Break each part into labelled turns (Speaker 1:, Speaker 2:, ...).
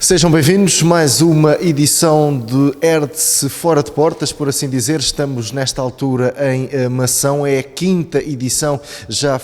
Speaker 1: Sejam bem-vindos a mais uma edição de Herdse Fora de Portas, por assim dizer. Estamos nesta altura em Mação, é a quinta edição. Já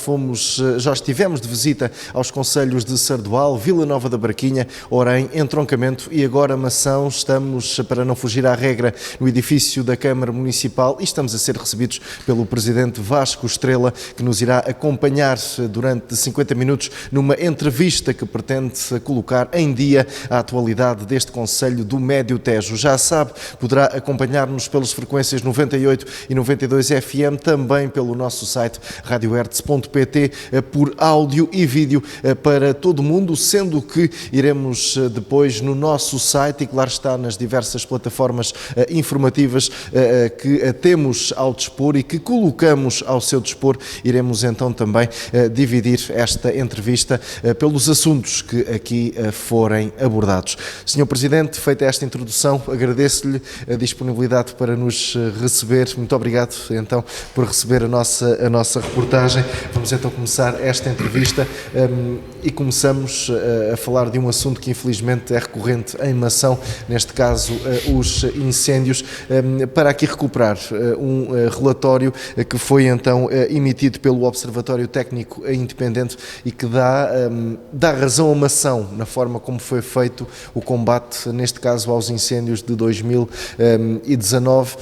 Speaker 1: estivemos de visita aos concelhos de Sardual, Vila Nova da Barquinha, Orém, Entroncamento e agora Mação. Estamos, para não fugir à regra, no edifício da Câmara Municipal e estamos a ser recebidos pelo Presidente Vasco Estrela, que nos irá acompanhar durante 50 minutos numa entrevista que pretende colocar em dia a atualidade deste concelho do Médio Tejo. Já sabe, poderá acompanhar-nos pelas frequências 98 e 92 FM, também pelo nosso site radiohertz.pt, por áudio e vídeo para todo o mundo, sendo que iremos depois no nosso site, e claro está nas diversas plataformas informativas que temos ao dispor e que colocamos ao seu dispor, iremos então também dividir esta entrevista pelos assuntos que aqui forem abordados. Senhor Presidente, feita esta introdução, agradeço-lhe a disponibilidade para nos receber. Muito obrigado, então, por receber a nossa reportagem. Vamos então começar esta entrevista e começamos a falar de um assunto que infelizmente é recorrente em Mação, neste caso os incêndios, para aqui recuperar um relatório que foi então emitido pelo Observatório Técnico Independente e que dá razão a Mação na forma como foi feito o combate, neste caso aos incêndios de 2019.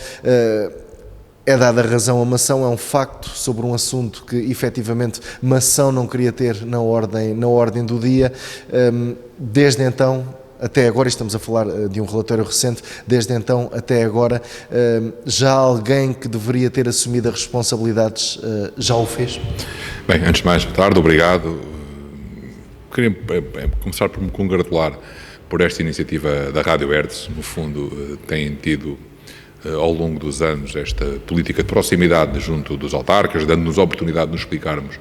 Speaker 1: É dada razão a Mação, é um facto sobre um assunto que efetivamente Mação não queria ter na ordem do dia. Desde então até agora, estamos a falar de um relatório recente, desde então até agora, já alguém que deveria ter assumido as responsabilidades já o fez?
Speaker 2: Bem, antes de mais, boa tarde, obrigado. Queria começar por me congratular por esta iniciativa da Rádio Herdse. No fundo, tem tido ao longo dos anos esta política de proximidade junto dos autarcas, dando-nos a oportunidade de nos explicarmos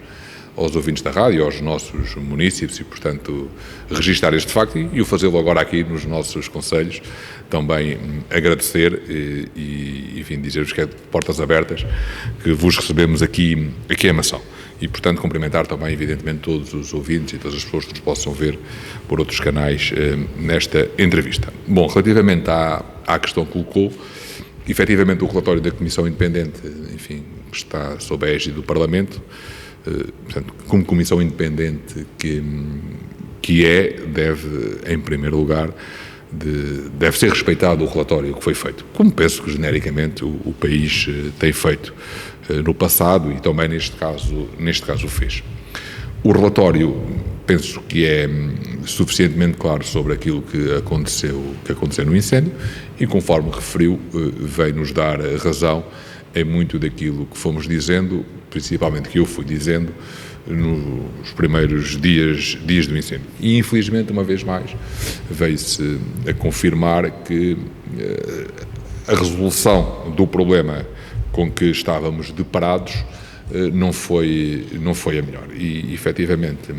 Speaker 2: aos ouvintes da rádio, aos nossos munícipes e, portanto, registar este facto e o fazê-lo agora aqui nos nossos concelhos. Também agradecer e enfim, dizer-vos que é de portas abertas que vos recebemos aqui em Mação. E, portanto, cumprimentar também, evidentemente, todos os ouvintes e todas as pessoas que nos possam ver por outros canais nesta entrevista. Bom, relativamente à questão que colocou, efetivamente o relatório da Comissão Independente, enfim, está sob a égide do Parlamento, portanto, como Comissão Independente deve, em primeiro lugar, deve ser respeitado o relatório que foi feito, como penso que genericamente o país tem feito no passado e também neste caso o fez. O relatório penso que é suficientemente claro sobre aquilo que aconteceu no incêndio e, conforme referiu, veio-nos dar razão em muito daquilo que fomos dizendo, principalmente que eu fui dizendo nos primeiros dias do incêndio. E, infelizmente, uma vez mais, veio-se a confirmar que a resolução do problema com que estávamos deparados não foi a melhor. E, efetivamente,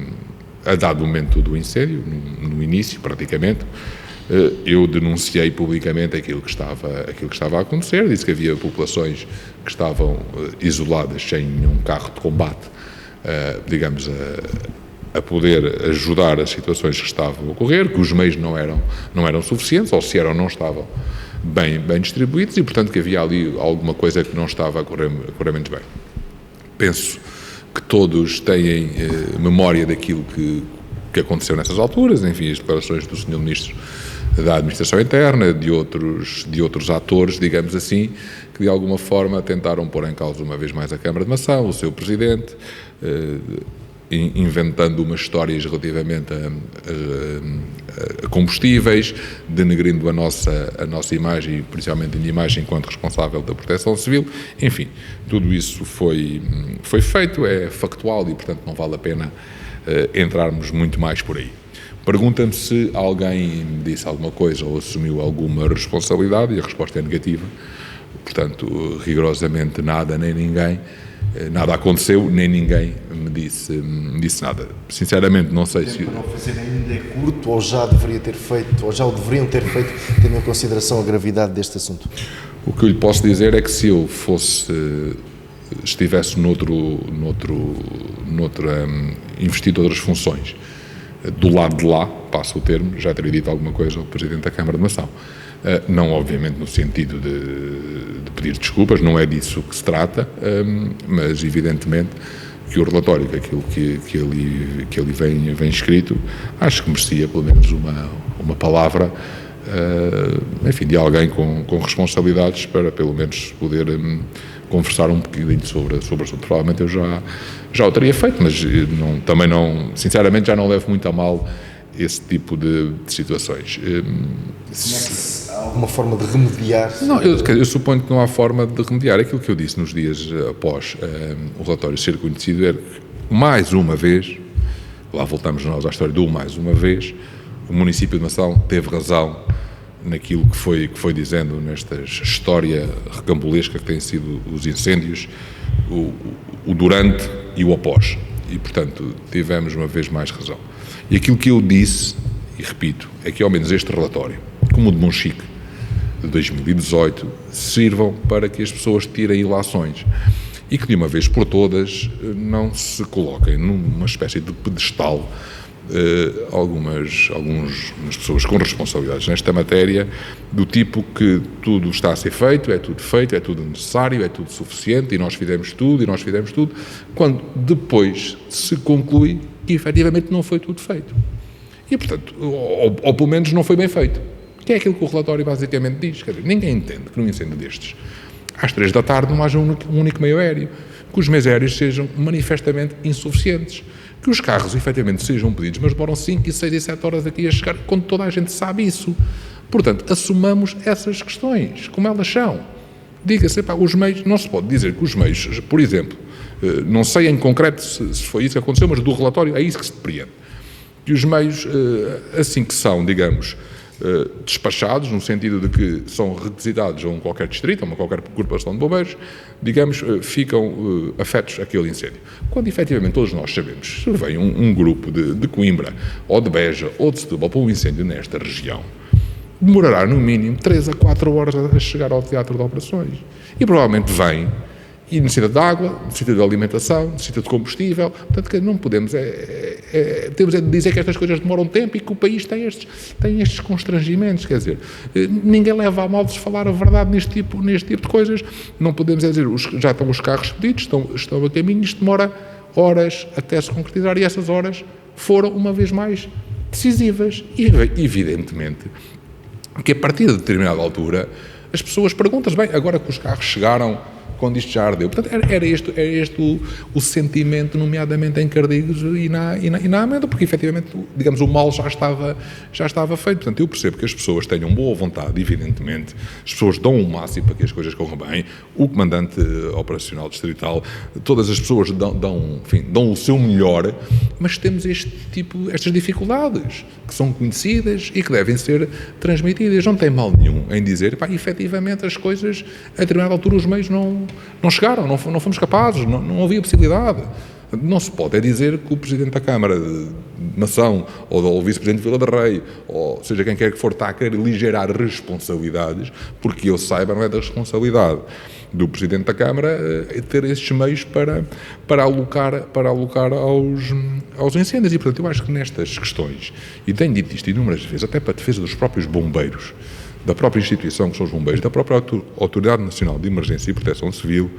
Speaker 2: a dado momento do incêndio, no início, praticamente, eu denunciei publicamente aquilo que estava a acontecer, disse que havia populações que estavam isoladas, sem nenhum carro de combate, digamos, a poder ajudar as situações que estavam a ocorrer, que os meios não eram suficientes, ou se eram, não estavam bem distribuídos e, portanto, que havia ali alguma coisa que não estava a correr muito bem. Penso que todos têm memória daquilo que aconteceu nessas alturas, enfim, as declarações do Sr. Ministro da Administração Interna, de outros atores, digamos assim, que de alguma forma tentaram pôr em causa uma vez mais a Câmara de Mação, o seu Presidente, inventando umas histórias relativamente a combustíveis, denegrindo a nossa imagem, principalmente a minha imagem enquanto responsável da Proteção Civil. Enfim, tudo isso foi feito, é factual e, portanto, não vale a pena entrarmos muito mais por aí. Pergunta-me se alguém me disse alguma coisa ou assumiu alguma responsabilidade e a resposta é negativa. Portanto, rigorosamente nada, nem ninguém. Nada aconteceu, nem ninguém me disse nada. Sinceramente, não sei se...
Speaker 1: O tempo para não fazer ainda é curto ou já deveria ter feito, ou já o deveriam ter feito, tendo em consideração a gravidade deste assunto?
Speaker 2: O que eu lhe posso dizer é que se eu estivesse noutra investido outras funções do lado de lá, passo o termo, já teria dito alguma coisa ao Presidente da Câmara de Nação. Não, obviamente, no sentido de pedir desculpas, não é disso que se trata, mas, evidentemente, que o relatório, aquilo que ele vem escrito, acho que merecia, pelo menos, uma palavra, enfim, de alguém com responsabilidades para, pelo menos, poder conversar um bocadinho sobre o assunto. Provavelmente eu já o teria feito, mas também não, sinceramente, já não levo muito a mal esse tipo de situações.
Speaker 1: Há alguma forma de remediar?
Speaker 2: Não, eu suponho que não há forma de remediar. Aquilo que eu disse nos dias após o relatório ser conhecido era que, mais uma vez, lá voltamos nós à história do mais uma vez, o município de Mação teve razão naquilo que foi dizendo nesta história recambulesca que têm sido os incêndios, o durante e o após. E, portanto, tivemos uma vez mais razão. E aquilo que eu disse, e repito, é que ao menos este relatório, como o de Monchique, de 2018, sirvam para que as pessoas tirem ilações e que de uma vez por todas não se coloquem numa espécie de pedestal algumas pessoas com responsabilidades nesta matéria, do tipo que tudo está a ser feito, é tudo necessário, é tudo suficiente, e nós fizemos tudo, quando depois se conclui que efetivamente não foi tudo feito. E, portanto, ou pelo menos não foi bem feito. Que é aquilo que o relatório basicamente diz. Quer dizer, ninguém entende que num incêndio destes, às 3 da tarde, não haja um único meio aéreo, que os meios aéreos sejam manifestamente insuficientes, que os carros efetivamente sejam pedidos, mas demoram 5, 6 e 7 horas aqui a chegar, quando toda a gente sabe isso. Portanto, assumamos essas questões, como elas são. Diga-se, os meios, não se pode dizer que os meios, por exemplo, não sei em concreto se foi isso que aconteceu, mas do relatório é isso que se depreende, que os meios, assim que são, digamos, despachados, no sentido de que são requisitados a qualquer distrito, a uma qualquer corporação de bombeiros, digamos, ficam afetos àquele incêndio. Quando efetivamente todos nós sabemos, se vem um grupo de Coimbra, ou de Beja, ou de Setúbal para um incêndio nesta região, demorará no mínimo 3 a 4 horas a chegar ao teatro de operações. E provavelmente vem e necessita de água, necessita de alimentação, necessita de combustível. Portanto, não podemos temos de dizer que estas coisas demoram tempo e que o país tem estes constrangimentos. Quer dizer, ninguém leva a mal de se falar a verdade neste tipo de coisas. Não podemos dizer, já estão os carros pedidos, estão a caminho, isto demora horas até se concretizar, e essas horas foram, uma vez mais, decisivas. E, evidentemente, que a partir de determinada altura as pessoas perguntam-se, bem, agora que os carros chegaram, quando isto já ardeu. Portanto, era este o sentimento, nomeadamente em Cardigos e na Amenda, porque efetivamente, digamos, o mal já estava feito. Portanto, eu percebo que as pessoas tenham boa vontade, evidentemente, as pessoas dão o máximo para que as coisas corram bem, o comandante operacional distrital, todas as pessoas dão o seu melhor, mas temos estas dificuldades que são conhecidas e que devem ser transmitidas. Não tem mal nenhum em dizer, efetivamente as coisas, a determinada altura os meios não chegaram, não fomos capazes, não havia possibilidade. Não se pode dizer que o Presidente da Câmara de Mação ou o Vice-Presidente de Vila de Rei, ou seja quem quer que for, está a querer aligerar responsabilidades, porque eu saiba, não é da responsabilidade do Presidente da Câmara ter estes meios para alocar aos incêndios. E, portanto, eu acho que nestas questões, e tenho dito isto inúmeras vezes, até para a defesa dos próprios bombeiros, da própria instituição que são os bombeiros, da própria Autoridade Nacional de Emergência e Proteção Civil,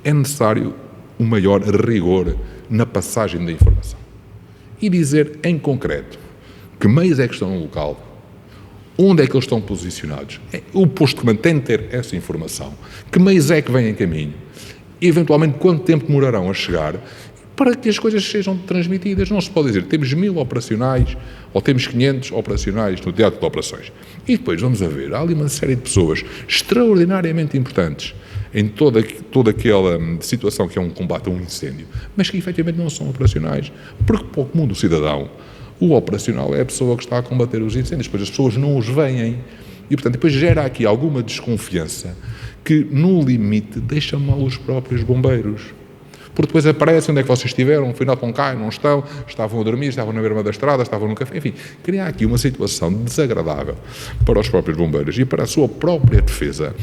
Speaker 2: é necessário um maior rigor na passagem da informação. E dizer em concreto que meios é que estão no local, onde é que eles estão posicionados, o posto de comando tem de ter essa informação, que meios é que vêm em caminho, e eventualmente quanto tempo demorarão a chegar, para que as coisas sejam transmitidas. Não se pode dizer, temos 1000 operacionais, ou temos 500 operacionais no teatro de operações. E depois vamos a ver, há ali uma série de pessoas extraordinariamente importantes em toda aquela situação que é um combate a um incêndio, mas que efetivamente não são operacionais, porque para o comum do cidadão, o operacional é a pessoa que está a combater os incêndios, depois as pessoas não os veem, e portanto depois gera aqui alguma desconfiança que no limite deixa mal os próprios bombeiros. Porque depois aparece onde é que vocês estiveram, afinal estão cá, não estão, estavam a dormir, estavam na beira da estrada, estavam no café, enfim, cria aqui uma situação desagradável para os próprios bombeiros e para a sua própria defesa.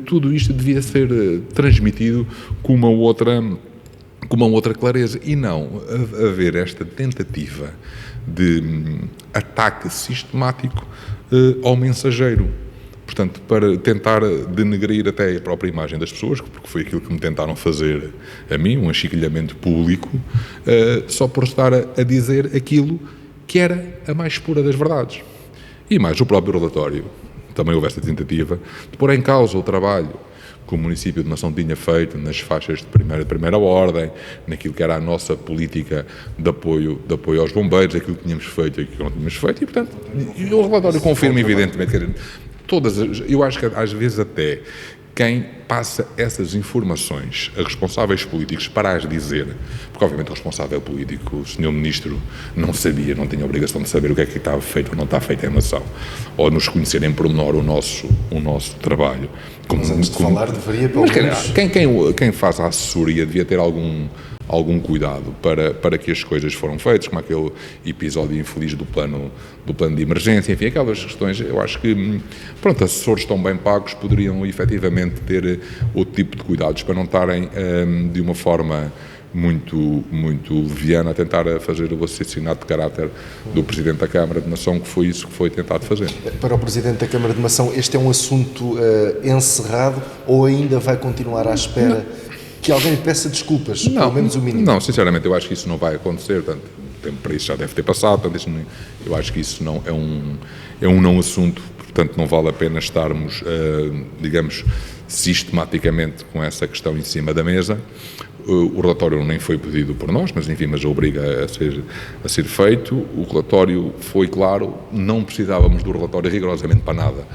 Speaker 2: Tudo isto devia ser transmitido com uma outra com uma outra clareza, e não haver esta tentativa de ataque sistemático ao mensageiro. Portanto, para tentar denegrir até a própria imagem das pessoas, porque foi aquilo que me tentaram fazer a mim, um achicalhamento público, só por estar a dizer aquilo que era a mais pura das verdades. E mais, o próprio relatório, também houve esta tentativa de pôr em causa o trabalho que o município de Mação tinha feito nas faixas de primeira ordem, naquilo que era a nossa política de apoio aos bombeiros, aquilo que tínhamos feito e aquilo que não tínhamos feito, e, portanto, o relatório confirma, evidentemente, que eu acho que às vezes até quem passa essas informações a responsáveis políticos para as dizer, porque obviamente o responsável político, o senhor ministro, não sabia, não tinha a obrigação de saber o que é que estava feito ou não está feito em Mação, ou nos conhecer em pormenor o nosso trabalho.
Speaker 1: Mas antes de falar, deveria pelo menos...
Speaker 2: Quem faz a assessoria devia ter algum cuidado para que as coisas foram feitas, como aquele episódio infeliz do plano de emergência, enfim, aquelas questões. Eu acho que, pronto, assessores tão bem pagos poderiam efetivamente ter outro tipo de cuidados para não estarem de uma forma muito leviana a tentar fazer o assassinato de caráter do Presidente da Câmara de Mação, que foi isso que foi tentado fazer.
Speaker 1: Para o Presidente da Câmara de Mação, este é um assunto encerrado ou ainda vai continuar à espera que alguém lhe peça desculpas, pelo menos o mínimo?
Speaker 2: Não, sinceramente, eu acho que isso não vai acontecer, portanto, o tempo para isso já deve ter passado, portanto, eu acho que isso não é um não assunto, portanto, não vale a pena estarmos, digamos, sistematicamente com essa questão em cima da mesa. O relatório nem foi pedido por nós, mas enfim, mas obriga a ser feito. O relatório foi claro, não precisávamos do relatório rigorosamente para nada,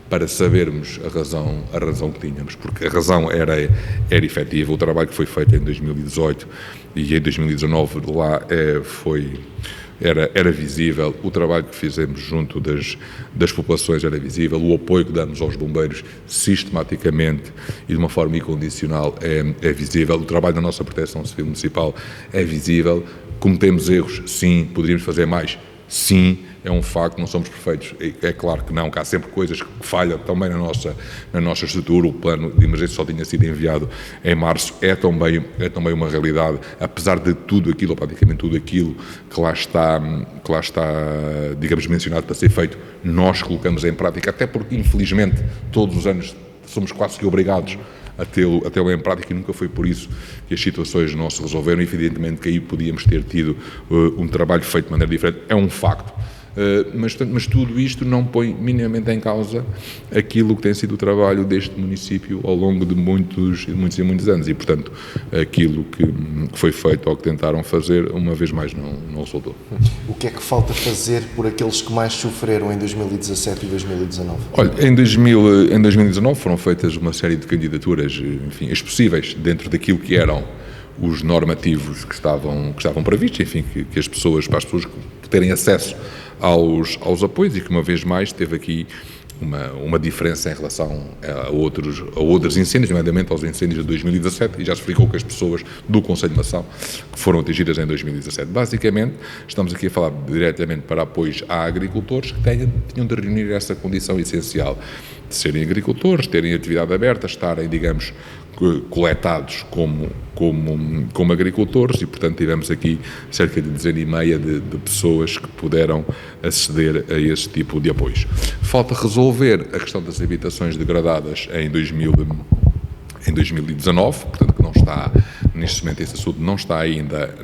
Speaker 2: para sabermos a razão que tínhamos, porque a razão era efetiva. O trabalho que foi feito em 2018 e em 2019 lá era visível, o trabalho que fizemos junto das populações era visível, o apoio que damos aos bombeiros sistematicamente e de uma forma incondicional é visível, o trabalho da nossa Proteção Civil Municipal é visível. Cometemos erros? Sim. Poderíamos fazer mais? Sim. É um facto, não somos perfeitos, é claro que não, que há sempre coisas que falham também na nossa estrutura. O plano de emergência só tinha sido enviado em março, é também uma realidade, apesar de tudo aquilo, ou praticamente tudo aquilo que lá está, digamos, mencionado para ser feito, nós colocamos em prática, até porque infelizmente todos os anos somos quase que obrigados a tê-lo em prática, e nunca foi por isso que as situações não se resolveram. Evidentemente que aí podíamos ter tido um trabalho feito de maneira diferente, é um facto. Mas tudo isto não põe minimamente em causa aquilo que tem sido o trabalho deste município ao longo de muitos anos, e portanto aquilo que foi feito ou que tentaram fazer, uma vez mais não resultou.
Speaker 1: O que é que falta fazer por aqueles que mais sofreram em 2017 e 2019? Olha,
Speaker 2: em 2019 foram feitas uma série de candidaturas, enfim, as possíveis, dentro daquilo que eram os normativos que estavam previstos, enfim, para as pessoas terem acesso aos apoios, e que uma vez mais teve aqui uma diferença em relação a outros incêndios, nomeadamente aos incêndios de 2017, e já se explicou que as pessoas do Conselho de Mação que foram atingidas em 2017. Basicamente, estamos aqui a falar diretamente para apoios a agricultores que tinham de reunir essa condição essencial de serem agricultores, terem atividade aberta, estarem, digamos, coletados como agricultores, e portanto tivemos aqui cerca de dezena e meia de pessoas que puderam aceder a esse tipo de apoios. Falta resolver a questão das habitações degradadas em 2019, portanto que não está, neste momento esse assunto não está ainda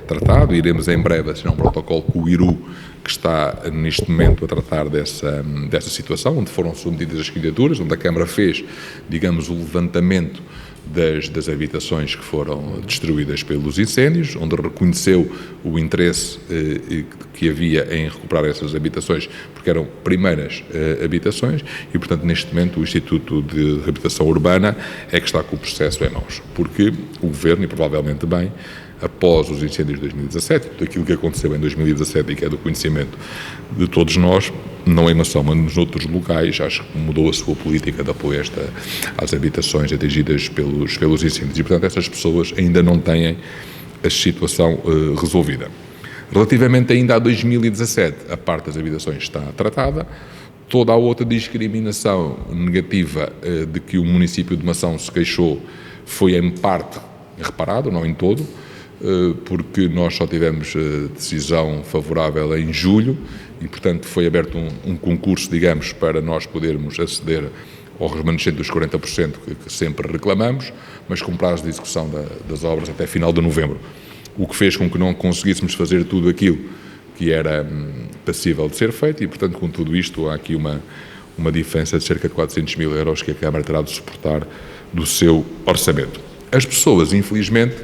Speaker 2: tratado. Iremos em breve assinar um protocolo com o IRU, que está neste momento a tratar dessa situação, onde foram submetidas as candidaturas, onde a Câmara fez, digamos, o levantamento das habitações que foram destruídas pelos incêndios, onde reconheceu o interesse que havia em recuperar essas habitações, porque eram primeiras habitações, e portanto neste momento o Instituto de Reabilitação Urbana é que está com o processo em mãos, porque o Governo, e provavelmente bem, após os incêndios de 2017, tudo aquilo que aconteceu em 2017 e que é do conhecimento de todos nós, não em Mação, mas nos outros locais, acho que mudou a sua política de apoio às habitações atingidas pelos incêndios, e portanto essas pessoas ainda não têm a situação resolvida. Relativamente ainda a 2017, a parte das habitações está tratada. Toda a outra discriminação negativa de que o município de Mação se queixou foi em parte reparado, não em todo, porque nós só tivemos decisão favorável em julho e, portanto, foi aberto um concurso, digamos, para nós podermos aceder ao remanescente dos 40% que sempre reclamamos, mas com prazo de execução das obras até final de novembro, o que fez com que não conseguíssemos fazer tudo aquilo que era passível de ser feito e, portanto, com tudo isto há aqui uma diferença de cerca de 400 mil euros que a Câmara terá de suportar do seu orçamento. As pessoas, infelizmente,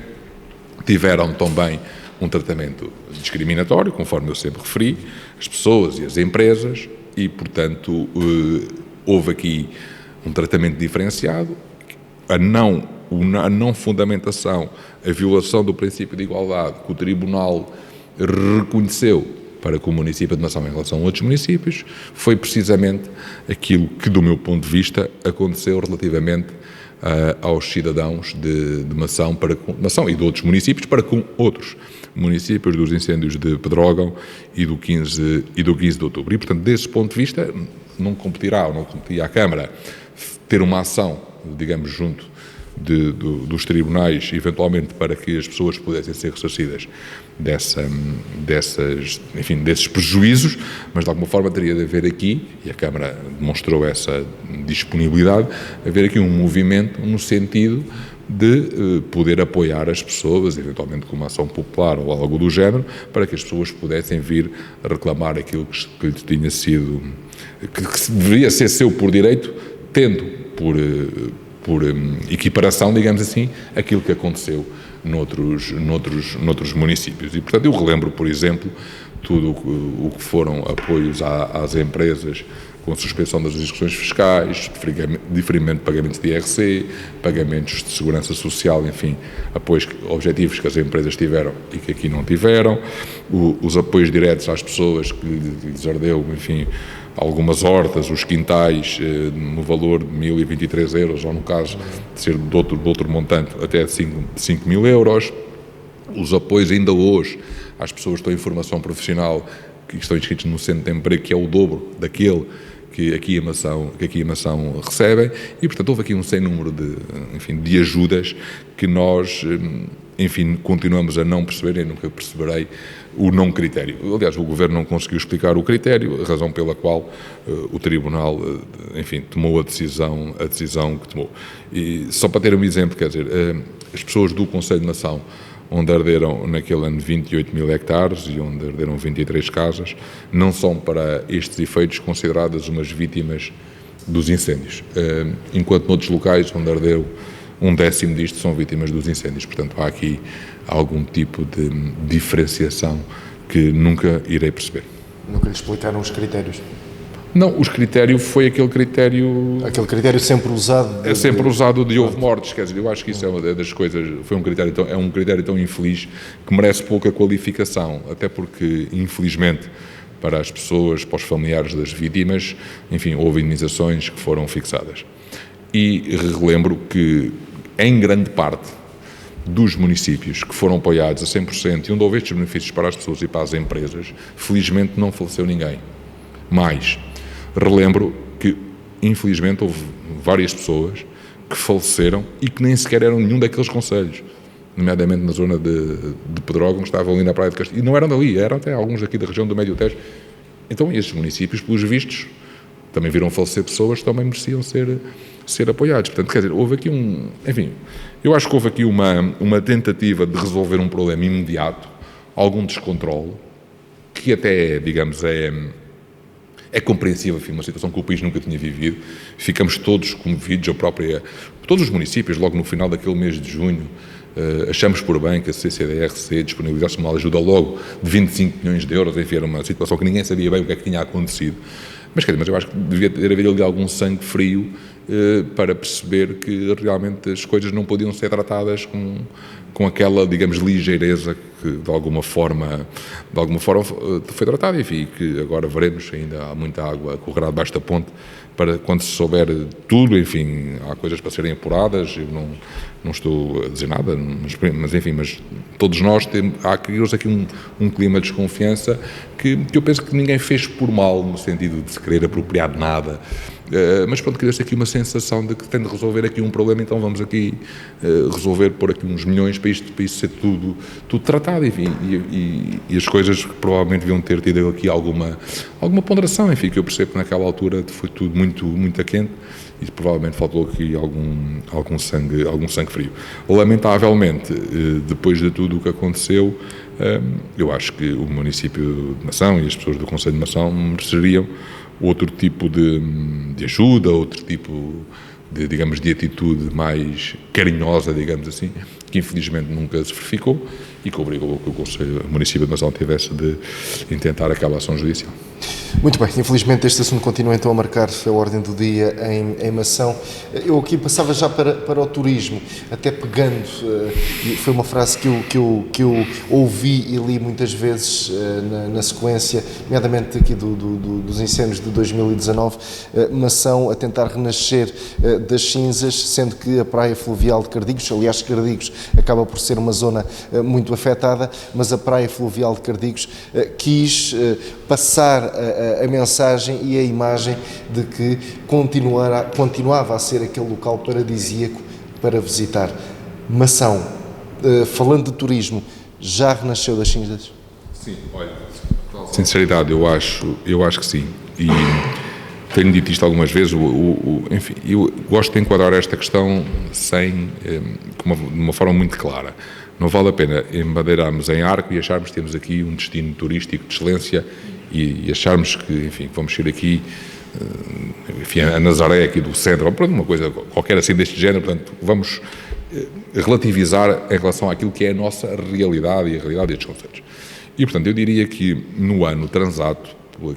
Speaker 2: tiveram também um tratamento discriminatório, conforme eu sempre referi, as pessoas e as empresas, e, portanto, houve aqui um tratamento diferenciado, a não fundamentação, a violação do princípio de igualdade que o Tribunal reconheceu para com o município de Mação em relação a outros municípios, foi precisamente aquilo que, do meu ponto de vista, aconteceu relativamente aos cidadãos de Mação e de outros municípios para com outros municípios dos incêndios de Pedrógão e do 15 de outubro. E, portanto, desse ponto de vista, não competia à Câmara ter uma ação, digamos, junto dos tribunais, eventualmente, para que as pessoas pudessem ser ressarcidas desses prejuízos, mas de alguma forma teria de haver aqui, e a Câmara demonstrou essa disponibilidade, haver aqui um movimento no sentido de poder apoiar as pessoas, eventualmente com uma ação popular ou algo do género, para que as pessoas pudessem vir reclamar aquilo que lhes tinha sido, que deveria ser seu por direito, tendo por equiparação, digamos assim, aquilo que aconteceu noutros municípios. E, portanto, eu relembro, por exemplo, tudo o que foram apoios às empresas com suspensão das execuções fiscais, diferimento de pagamentos de IRC, pagamentos de segurança social, enfim, apoios objetivos que as empresas tiveram e que aqui não tiveram, os apoios diretos às pessoas que lhes ardeu, enfim, algumas hortas, os quintais, no valor de 1.023 euros, ou no caso de ser de outro montante, até de 5 mil euros. Os apoios ainda hoje às pessoas que estão em formação profissional, que estão inscritos no centro de emprego, que é o dobro daquele que aqui a Mação recebem, e, portanto, houve aqui um sem número de ajudas que nós, enfim, continuamos a não perceber e nunca perceberei o não critério. Aliás, o Governo não conseguiu explicar o critério, a razão pela qual o Tribunal, enfim, tomou a decisão que tomou. E só para ter um exemplo, quer dizer, as pessoas do Conselho de Mação, onde arderam naquele ano 28 mil hectares e onde arderam 23 casas, não são para estes efeitos consideradas umas vítimas dos incêndios, enquanto noutros locais onde ardeu 1/10 disto são vítimas dos incêndios. Portanto, há aqui algum tipo de diferenciação que nunca irei perceber.
Speaker 1: Nunca lhe explicaram os critérios?
Speaker 2: Não, o critério foi aquele critério...
Speaker 1: Aquele critério sempre usado...
Speaker 2: É sempre usado de houve mortes, quer dizer, eu acho que isso é uma das coisas, foi um critério tão infeliz que merece pouca qualificação, até porque, infelizmente, para as pessoas, para os familiares das vítimas, enfim, houve indenizações que foram fixadas. E relembro que, em grande parte dos municípios que foram apoiados a 100% e onde houve estes benefícios para as pessoas e para as empresas, felizmente não faleceu ninguém. Mas relembro que, infelizmente, houve várias pessoas que faleceram e que nem sequer eram nenhum daqueles concelhos, nomeadamente na zona de Pedrógão, estavam ali na Praia de Castelo, e não eram dali, eram até alguns aqui da região do Médio Tejo. Então, estes municípios, pelos vistos, também viram falecer pessoas que também mereciam ser apoiados. Portanto, quer dizer, houve aqui enfim, eu acho que houve aqui uma tentativa de resolver um problema imediato, algum descontrole, que até, digamos, é compreensível, enfim, uma situação que o país nunca tinha vivido. Ficamos todos comovidos, todos os municípios, logo no final daquele mês de junho, achamos por bem que a CCDRC disponibilizasse uma ajuda logo de 25 milhões de euros, enfim, era uma situação que ninguém sabia bem o que é que tinha acontecido. Mas eu acho que devia ter havido ali algum sangue frio para perceber que realmente as coisas não podiam ser tratadas com aquela, digamos, ligeireza que de alguma forma foi tratada, enfim, que agora veremos, ainda há muita água a correr abaixo da ponte, para quando se souber tudo, enfim, há coisas para serem apuradas, eu não estou a dizer nada, mas todos nós há aqui um clima de desconfiança que eu penso que ninguém fez por mal, no sentido de se querer apropriar de nada, mas pronto, cria-se aqui uma sensação de que tem de resolver aqui um problema, então vamos aqui resolver, pôr aqui uns milhões para isto ser tudo tratado, enfim, e as coisas provavelmente deviam ter tido aqui alguma ponderação, enfim, que eu percebo que naquela altura foi tudo muito a quente e provavelmente faltou aqui algum sangue frio. Lamentavelmente, depois de tudo o que aconteceu, eu acho que o município de Mação e as pessoas do Conselho de Mação mereceriam outro tipo de ajuda, outro tipo de atitude mais carinhosa, digamos assim, que infelizmente nunca se verificou e que obrigou que o município de Mação tivesse de intentar aquela ação judicial.
Speaker 1: Muito bem, infelizmente este assunto continua então a marcar a ordem do dia em Mação. Eu aqui passava já para o turismo, até pegando, foi uma frase que eu ouvi e li muitas vezes na sequência, nomeadamente aqui dos incêndios de 2019, Mação a tentar renascer das cinzas, sendo que a praia fluvial de Cardigos, aliás Cardigos acaba por ser uma zona muito afetada, mas a praia fluvial de Cardigos quis passar a mensagem e a imagem de que continuava a ser aquele local paradisíaco para visitar. Mação, falando de turismo, já renasceu das cinzas?
Speaker 2: Sim, olha, sinceridade, eu acho que sim. E tenho dito isto algumas vezes, enfim, eu gosto de enquadrar esta questão de uma forma muito clara. Não vale a pena embandeirarmos em arco e acharmos que temos aqui um destino turístico de excelência e acharmos que, enfim, vamos ir aqui, enfim, a Nazaré aqui do centro, ou uma coisa qualquer assim deste género, portanto, vamos relativizar em relação àquilo que é a nossa realidade e a realidade destes conceitos. E, portanto, eu diria que no ano transato,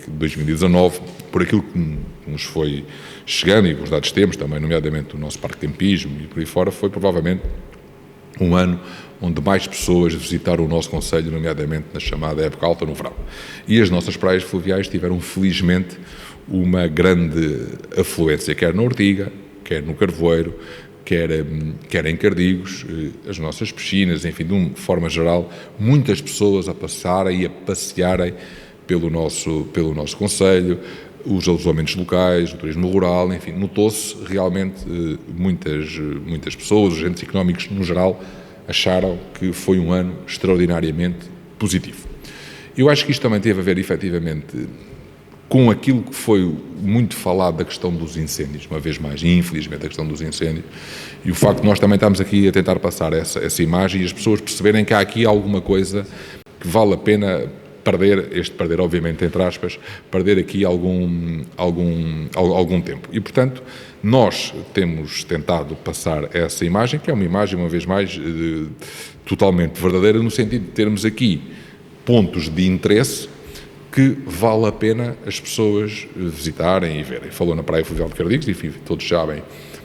Speaker 2: 2019, por aquilo que nos foi chegando e os dados que temos também, nomeadamente o nosso parque de campismo e por aí fora, foi provavelmente um ano onde mais pessoas visitaram o nosso concelho, nomeadamente na chamada época alta, no verão. E as nossas praias fluviais tiveram, felizmente, uma grande afluência, quer na Ortiga, quer no Carvoeiro, quer em Cardigos, as nossas piscinas, enfim, de uma forma geral, muitas pessoas a passarem e a passearem pelo nosso concelho, os alojamentos locais, o turismo rural, enfim, notou-se realmente muitas pessoas, os agentes económicos no geral, acharam que foi um ano extraordinariamente positivo. Eu acho que isto também teve a ver, efetivamente, com aquilo que foi muito falado da questão dos incêndios, uma vez mais, e infelizmente a questão dos incêndios, e o facto de nós também estamos aqui a tentar passar essa imagem e as pessoas perceberem que há aqui alguma coisa que vale a pena perder, obviamente, entre aspas, perder aqui algum tempo. E, portanto, nós temos tentado passar essa imagem, que é uma imagem, uma vez mais, totalmente verdadeira, no sentido de termos aqui pontos de interesse que vale a pena as pessoas visitarem e verem. Falou na Praia Fluvial de Cardigos, enfim, todos sabem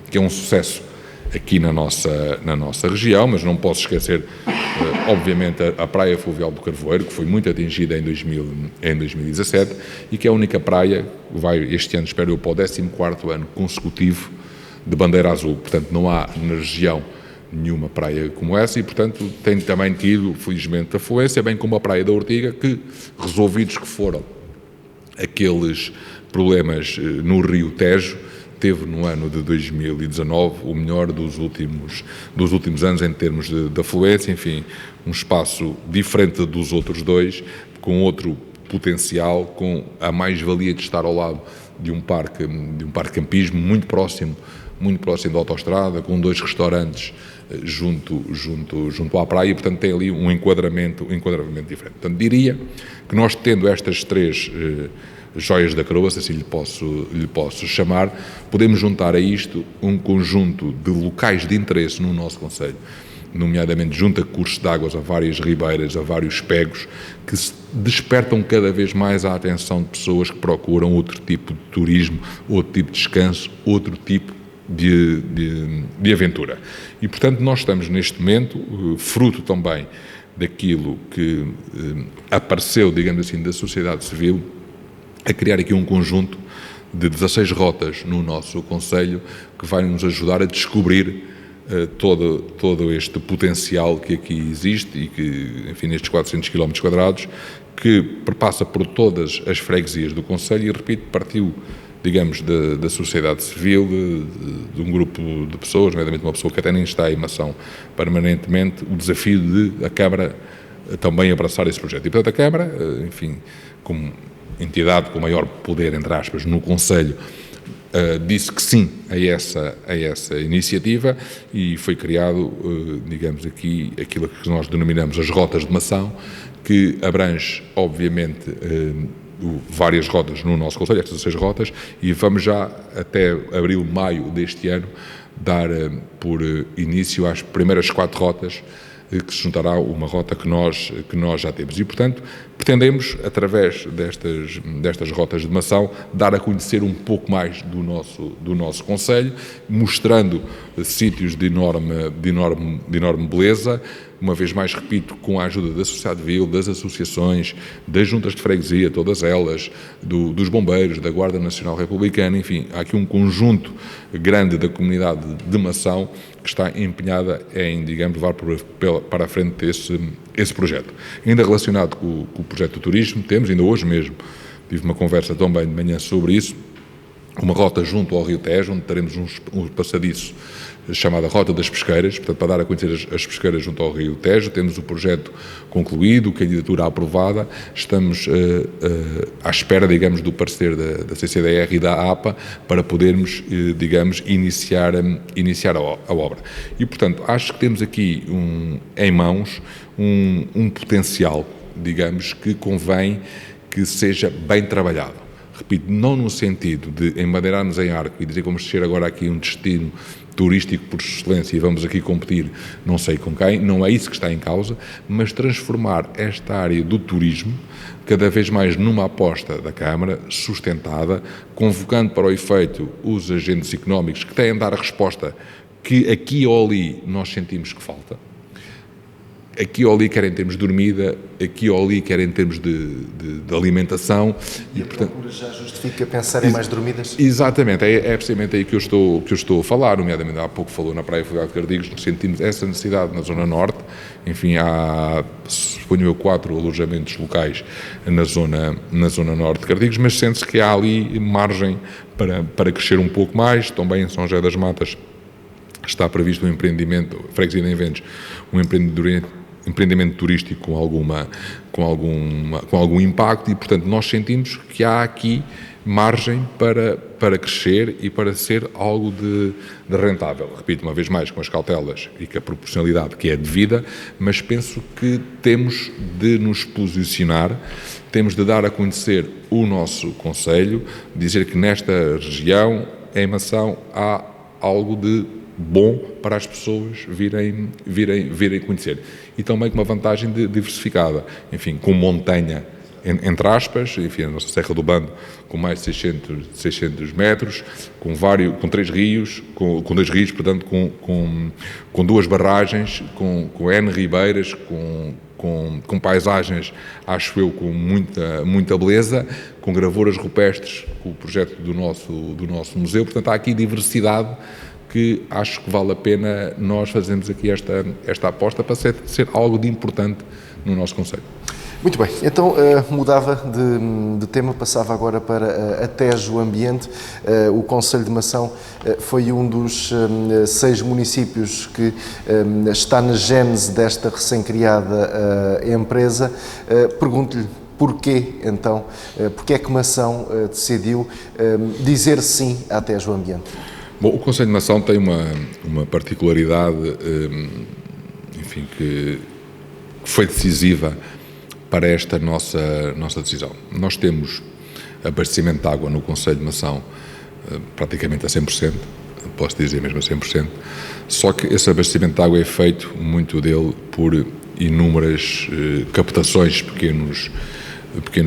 Speaker 2: que é um sucesso aqui na nossa região, mas não posso esquecer, obviamente, a Praia Fluvial do Carvoeiro, que foi muito atingida em 2017 e que é a única praia que vai, este ano, espero eu, para o 14º ano consecutivo de bandeira azul. Portanto, não há na região nenhuma praia como essa e, portanto, tem também tido, felizmente, afluência, bem como a Praia da Ortiga, que, resolvidos que foram aqueles problemas no Rio Tejo, teve no ano de 2019 o melhor dos últimos anos em termos de afluência, enfim, um espaço diferente dos outros dois, com outro potencial, com a mais-valia de estar ao lado de um parque campismo muito próximo da autoestrada, com 2 restaurantes junto à praia, e, portanto, tem ali um enquadramento diferente. Portanto, diria que nós, tendo estas 3 joias da coroa, se assim lhe posso chamar, podemos juntar a isto um conjunto de locais de interesse no nosso concelho, nomeadamente junto a cursos de águas, a várias ribeiras, a vários pegos, que despertam cada vez mais a atenção de pessoas que procuram outro tipo de turismo, outro tipo de descanso, outro tipo de aventura. E, portanto, nós estamos neste momento, fruto também daquilo que apareceu, digamos assim, da sociedade civil, a criar aqui um conjunto de 16 rotas no nosso concelho que vai nos ajudar a descobrir todo este potencial que aqui existe e que, enfim, nestes 400 km², que perpassa por todas as freguesias do concelho e, repito, partiu digamos, da sociedade civil, de um grupo de pessoas, nomeadamente uma pessoa que até nem está em Mação permanentemente, o desafio de a Câmara também abraçar esse projeto. E, portanto, a Câmara, enfim, como entidade com maior poder, entre aspas, no Conselho, disse que sim a essa iniciativa e foi criado, digamos aqui, aquilo que nós denominamos as rotas de Mação, que abrange, obviamente, várias rotas no nosso Conselho, estas 6 rotas, e vamos já até abril, maio deste ano dar por início às primeiras 4 rotas, que se juntará a uma rota que nós já temos. E, portanto, pretendemos, através destas rotas de Mação, dar a conhecer um pouco mais do nosso Concelho, mostrando sítios de enorme beleza, uma vez mais, repito, com a ajuda da sociedade civil, das associações, das juntas de freguesia, todas elas, dos bombeiros, da Guarda Nacional Republicana, enfim, há aqui um conjunto grande da comunidade de Mação que está empenhada em, digamos, levar para a frente esse projeto. Ainda relacionado com o projeto do turismo, temos, ainda hoje mesmo, tive uma conversa também de manhã sobre isso, uma rota junto ao Rio Tejo, onde teremos um passadiço chamada Rota das Pesqueiras, portanto, para dar a conhecer as pesqueiras junto ao Rio Tejo. Temos o projeto concluído, candidatura aprovada, estamos à espera, digamos, do parecer da CCDR e da APA para podermos, digamos, iniciar a obra. E, portanto, acho que temos aqui em mãos um potencial, digamos, que convém que seja bem trabalhado. Repito, não no sentido de emadeirarmos em arco e dizer que vamos ser agora aqui um destino turístico por excelência e vamos aqui competir não sei com quem, não é isso que está em causa, mas transformar esta área do turismo cada vez mais numa aposta da Câmara, sustentada, convocando para o efeito os agentes económicos que têm de dar a resposta que aqui ou ali nós sentimos que falta. Aqui ou ali, quer em termos de dormida, aqui ou ali, quer em termos de alimentação.
Speaker 1: E a procura já justifica pensar em mais dormidas?
Speaker 2: Exatamente, é precisamente aí que eu estou a falar, nomeadamente há pouco falou na Praia Fugado de Cardigos, sentimos essa necessidade na Zona Norte, enfim, há, suponho eu, 4 alojamentos locais na zona Norte de Cardigos, mas sente-se que há ali margem para crescer um pouco mais. Também em São José das Matas está previsto um empreendimento, Freguesia de Inventos, um empreendimento turístico com algum impacto e, portanto, nós sentimos que há aqui margem para crescer e para ser algo de rentável. Repito uma vez mais, com as cautelas e com a proporcionalidade que é devida, mas penso que temos de nos posicionar, temos de dar a conhecer o nosso Concelho, dizer que nesta região, em Mação, há algo de bom para as pessoas virem conhecer. E também com uma vantagem diversificada, enfim, com montanha, entre aspas, enfim, a nossa Serra do Bando com mais de 600 metros, com 3 rios, com 2 rios, portanto, com 2 barragens, com N ribeiras, com paisagens, acho eu, com muita beleza, com gravuras rupestres, com o projeto do nosso museu. Portanto, há aqui diversidade que acho que vale a pena nós fazermos aqui esta aposta para ser algo de importante no nosso Concelho.
Speaker 1: Muito bem, então mudava de tema, passava agora para a Tejo Ambiente. O Concelho de Mação foi um dos 6 municípios que está na gênese desta recém-criada empresa. Pergunto-lhe porquê, então, porque é que Mação decidiu dizer sim à Tejo Ambiente?
Speaker 2: Bom, o Concelho de Mação tem uma particularidade, enfim, que foi decisiva para esta nossa decisão. Nós temos abastecimento de água no Concelho de Mação praticamente a 100%, posso dizer mesmo a 100%, só que esse abastecimento de água é feito, muito dele, por inúmeras captações, pequenos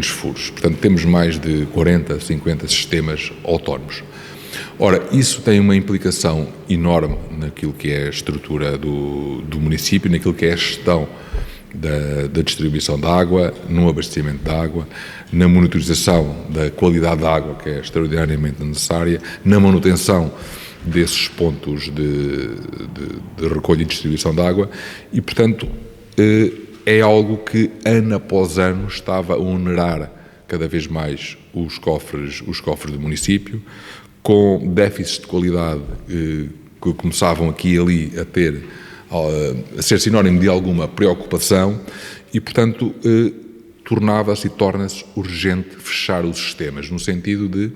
Speaker 2: furos. Portanto, temos mais de 40, 50 sistemas autónomos. Ora, isso tem uma implicação enorme naquilo que é a estrutura do município, naquilo que é a gestão da distribuição de água, no abastecimento de água, na monitorização da qualidade da água, que é extraordinariamente necessária, na manutenção desses pontos de recolha e distribuição de água e, portanto, é algo que ano após ano estava a onerar cada vez mais os cofres do município, com déficits de qualidade que começavam aqui e ali a ser sinónimo de alguma preocupação e, portanto, torna-se urgente fechar os sistemas, no sentido de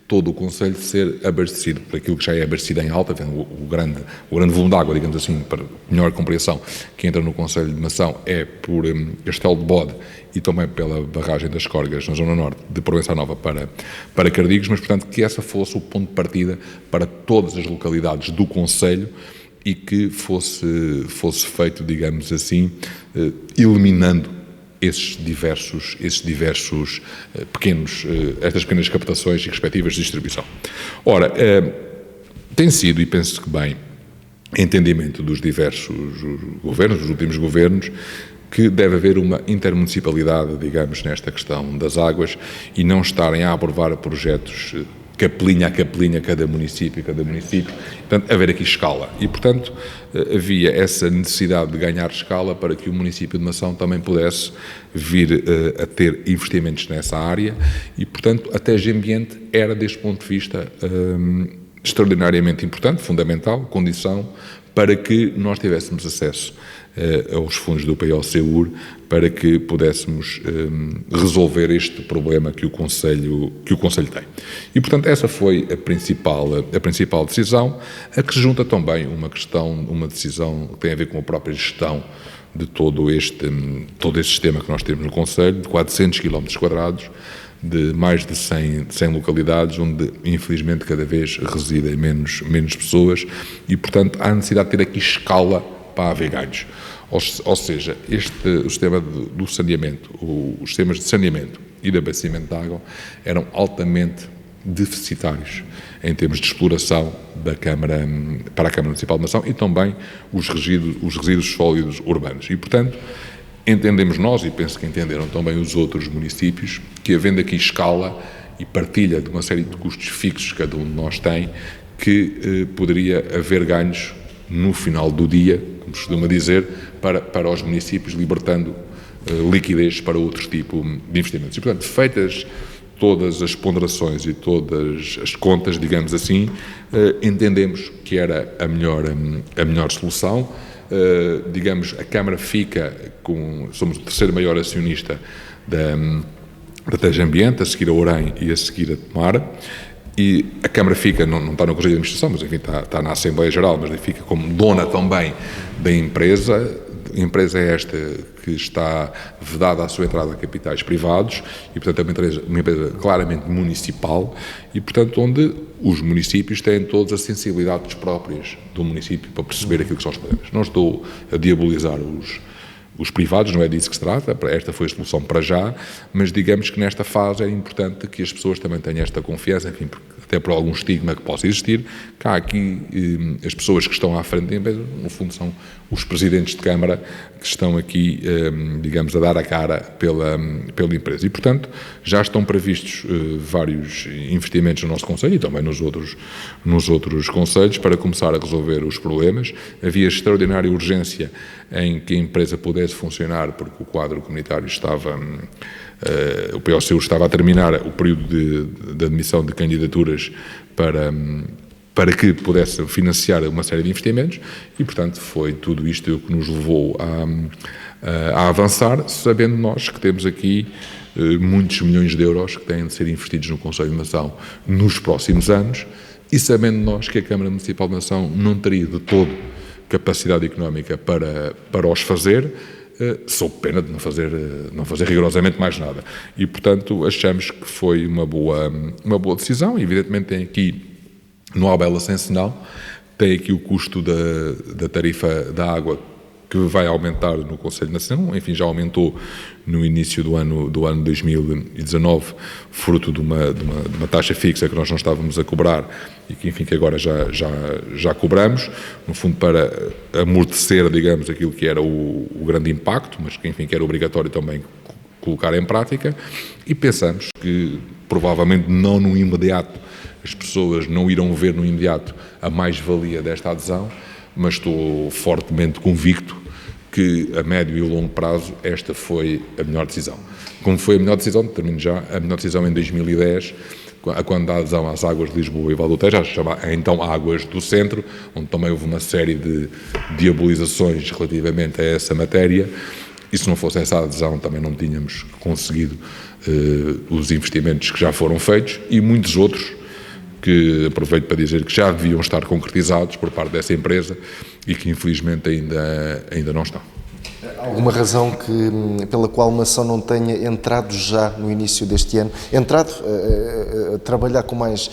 Speaker 2: todo o concelho ser abastecido por aquilo que já é abastecido em alta, o grande volume de água, digamos assim, para melhor compreensão, que entra no concelho de Mação é por Castelo de Bode e também pela barragem das Corgas, na zona norte, de Provença Nova para Cardigos, mas, portanto, que essa fosse o ponto de partida para todas as localidades do concelho e que fosse feito, digamos assim, eliminando esses diversos estas pequenas captações e respectivas de distribuição. Ora, tem sido, e penso que bem, entendimento dos diversos governos, dos últimos governos, que deve haver uma intermunicipalidade, digamos, nesta questão das águas e não estarem a aprovar projetos capelinha a capelinha, cada município, portanto, haver aqui escala. E, portanto, havia essa necessidade de ganhar escala para que o município de Mação também pudesse vir a ter investimentos nessa área e, portanto, a TEG Ambiente era, deste ponto de vista, extraordinariamente importante, fundamental, condição para que nós tivéssemos acesso aos fundos do PO-SEUR para que pudéssemos resolver este problema que o Conselho tem. E, portanto, essa foi a principal decisão, a que se junta também uma decisão que tem a ver com a própria gestão de todo este sistema que nós temos no Conselho, de 400 km², de mais de 100 localidades, onde, infelizmente, cada vez residem menos pessoas e, portanto, há necessidade de ter aqui escala para haver ganhos. Ou seja, o sistema do saneamento, os sistemas de saneamento e de abastecimento de água eram altamente deficitários em termos de exploração para a Câmara Municipal de Mação e também os resíduos sólidos urbanos. E, portanto, entendemos nós, e penso que entenderam também os outros municípios, que havendo aqui escala e partilha de uma série de custos fixos que cada um de nós tem, que poderia haver ganhos no final do dia, como se costuma dizer, para os municípios, libertando liquidez para outro tipo de investimentos. E, portanto, feitas todas as ponderações e todas as contas, digamos assim, entendemos que era a melhor solução. Digamos, a Câmara fica somos o terceiro maior acionista da TEG Ambiente, a seguir a Orem e a seguir a Tomar, e a Câmara fica, não está no Conselho de Administração, mas enfim está na Assembleia Geral, mas fica como dona também da empresa. A empresa é esta que está vedada à sua entrada a capitais privados e, portanto, é uma empresa claramente municipal e, portanto, onde os municípios têm todas as sensibilidades próprias do município para perceber aquilo que são os problemas. Não estou a diabolizar os privados, não é disso que se trata, esta foi a solução para já, mas digamos que nesta fase é importante que as pessoas também tenham esta confiança, enfim, até por algum estigma que possa existir, que há aqui as pessoas que estão à frente da empresa, no fundo são os presidentes de Câmara que estão aqui, digamos, a dar a cara pela empresa. E, portanto, já estão previstos vários investimentos no nosso Conselho e também nos outros concelhos para começar a resolver os problemas. Havia extraordinária urgência em que a empresa pudesse funcionar porque o quadro comunitário estava... o PO-SEUR estava a terminar o período de admissão de candidaturas para que pudesse financiar uma série de investimentos e, portanto, foi tudo isto que nos levou a avançar, sabendo nós que temos aqui muitos milhões de euros que têm de ser investidos no Conselho de Mação nos próximos anos e sabendo nós que a Câmara Municipal de Mação não teria de todo capacidade económica para os fazer, sob pena de não fazer rigorosamente mais nada. E, portanto, achamos que foi uma boa decisão. Evidentemente tem aqui, no Abela Sensenal, tem aqui o custo da tarifa da água que vai aumentar no Conselho de Nação, enfim, já aumentou no início do ano 2019, fruto de uma taxa fixa que nós não estávamos a cobrar e que, enfim, que agora já cobramos, no fundo para amortecer, digamos, aquilo que era o grande impacto, mas que, enfim, que era obrigatório também colocar em prática, e pensamos que, provavelmente não no imediato, as pessoas não irão ver no imediato a mais-valia desta adesão, mas estou fortemente convicto que a médio e longo prazo esta foi a melhor decisão. Como foi a melhor decisão, termino já, a melhor decisão em 2010, quando dá adesão às Águas de Lisboa e Val do Tejo, então Águas do Centro, onde também houve uma série de diabolizações relativamente a essa matéria, e se não fosse essa adesão também não tínhamos conseguido os investimentos que já foram feitos e muitos outros que aproveito para dizer que já deviam estar concretizados por parte dessa empresa e que infelizmente ainda não estão.
Speaker 1: Alguma razão pela qual uma ação não tenha entrado já no início deste ano, a trabalhar com mais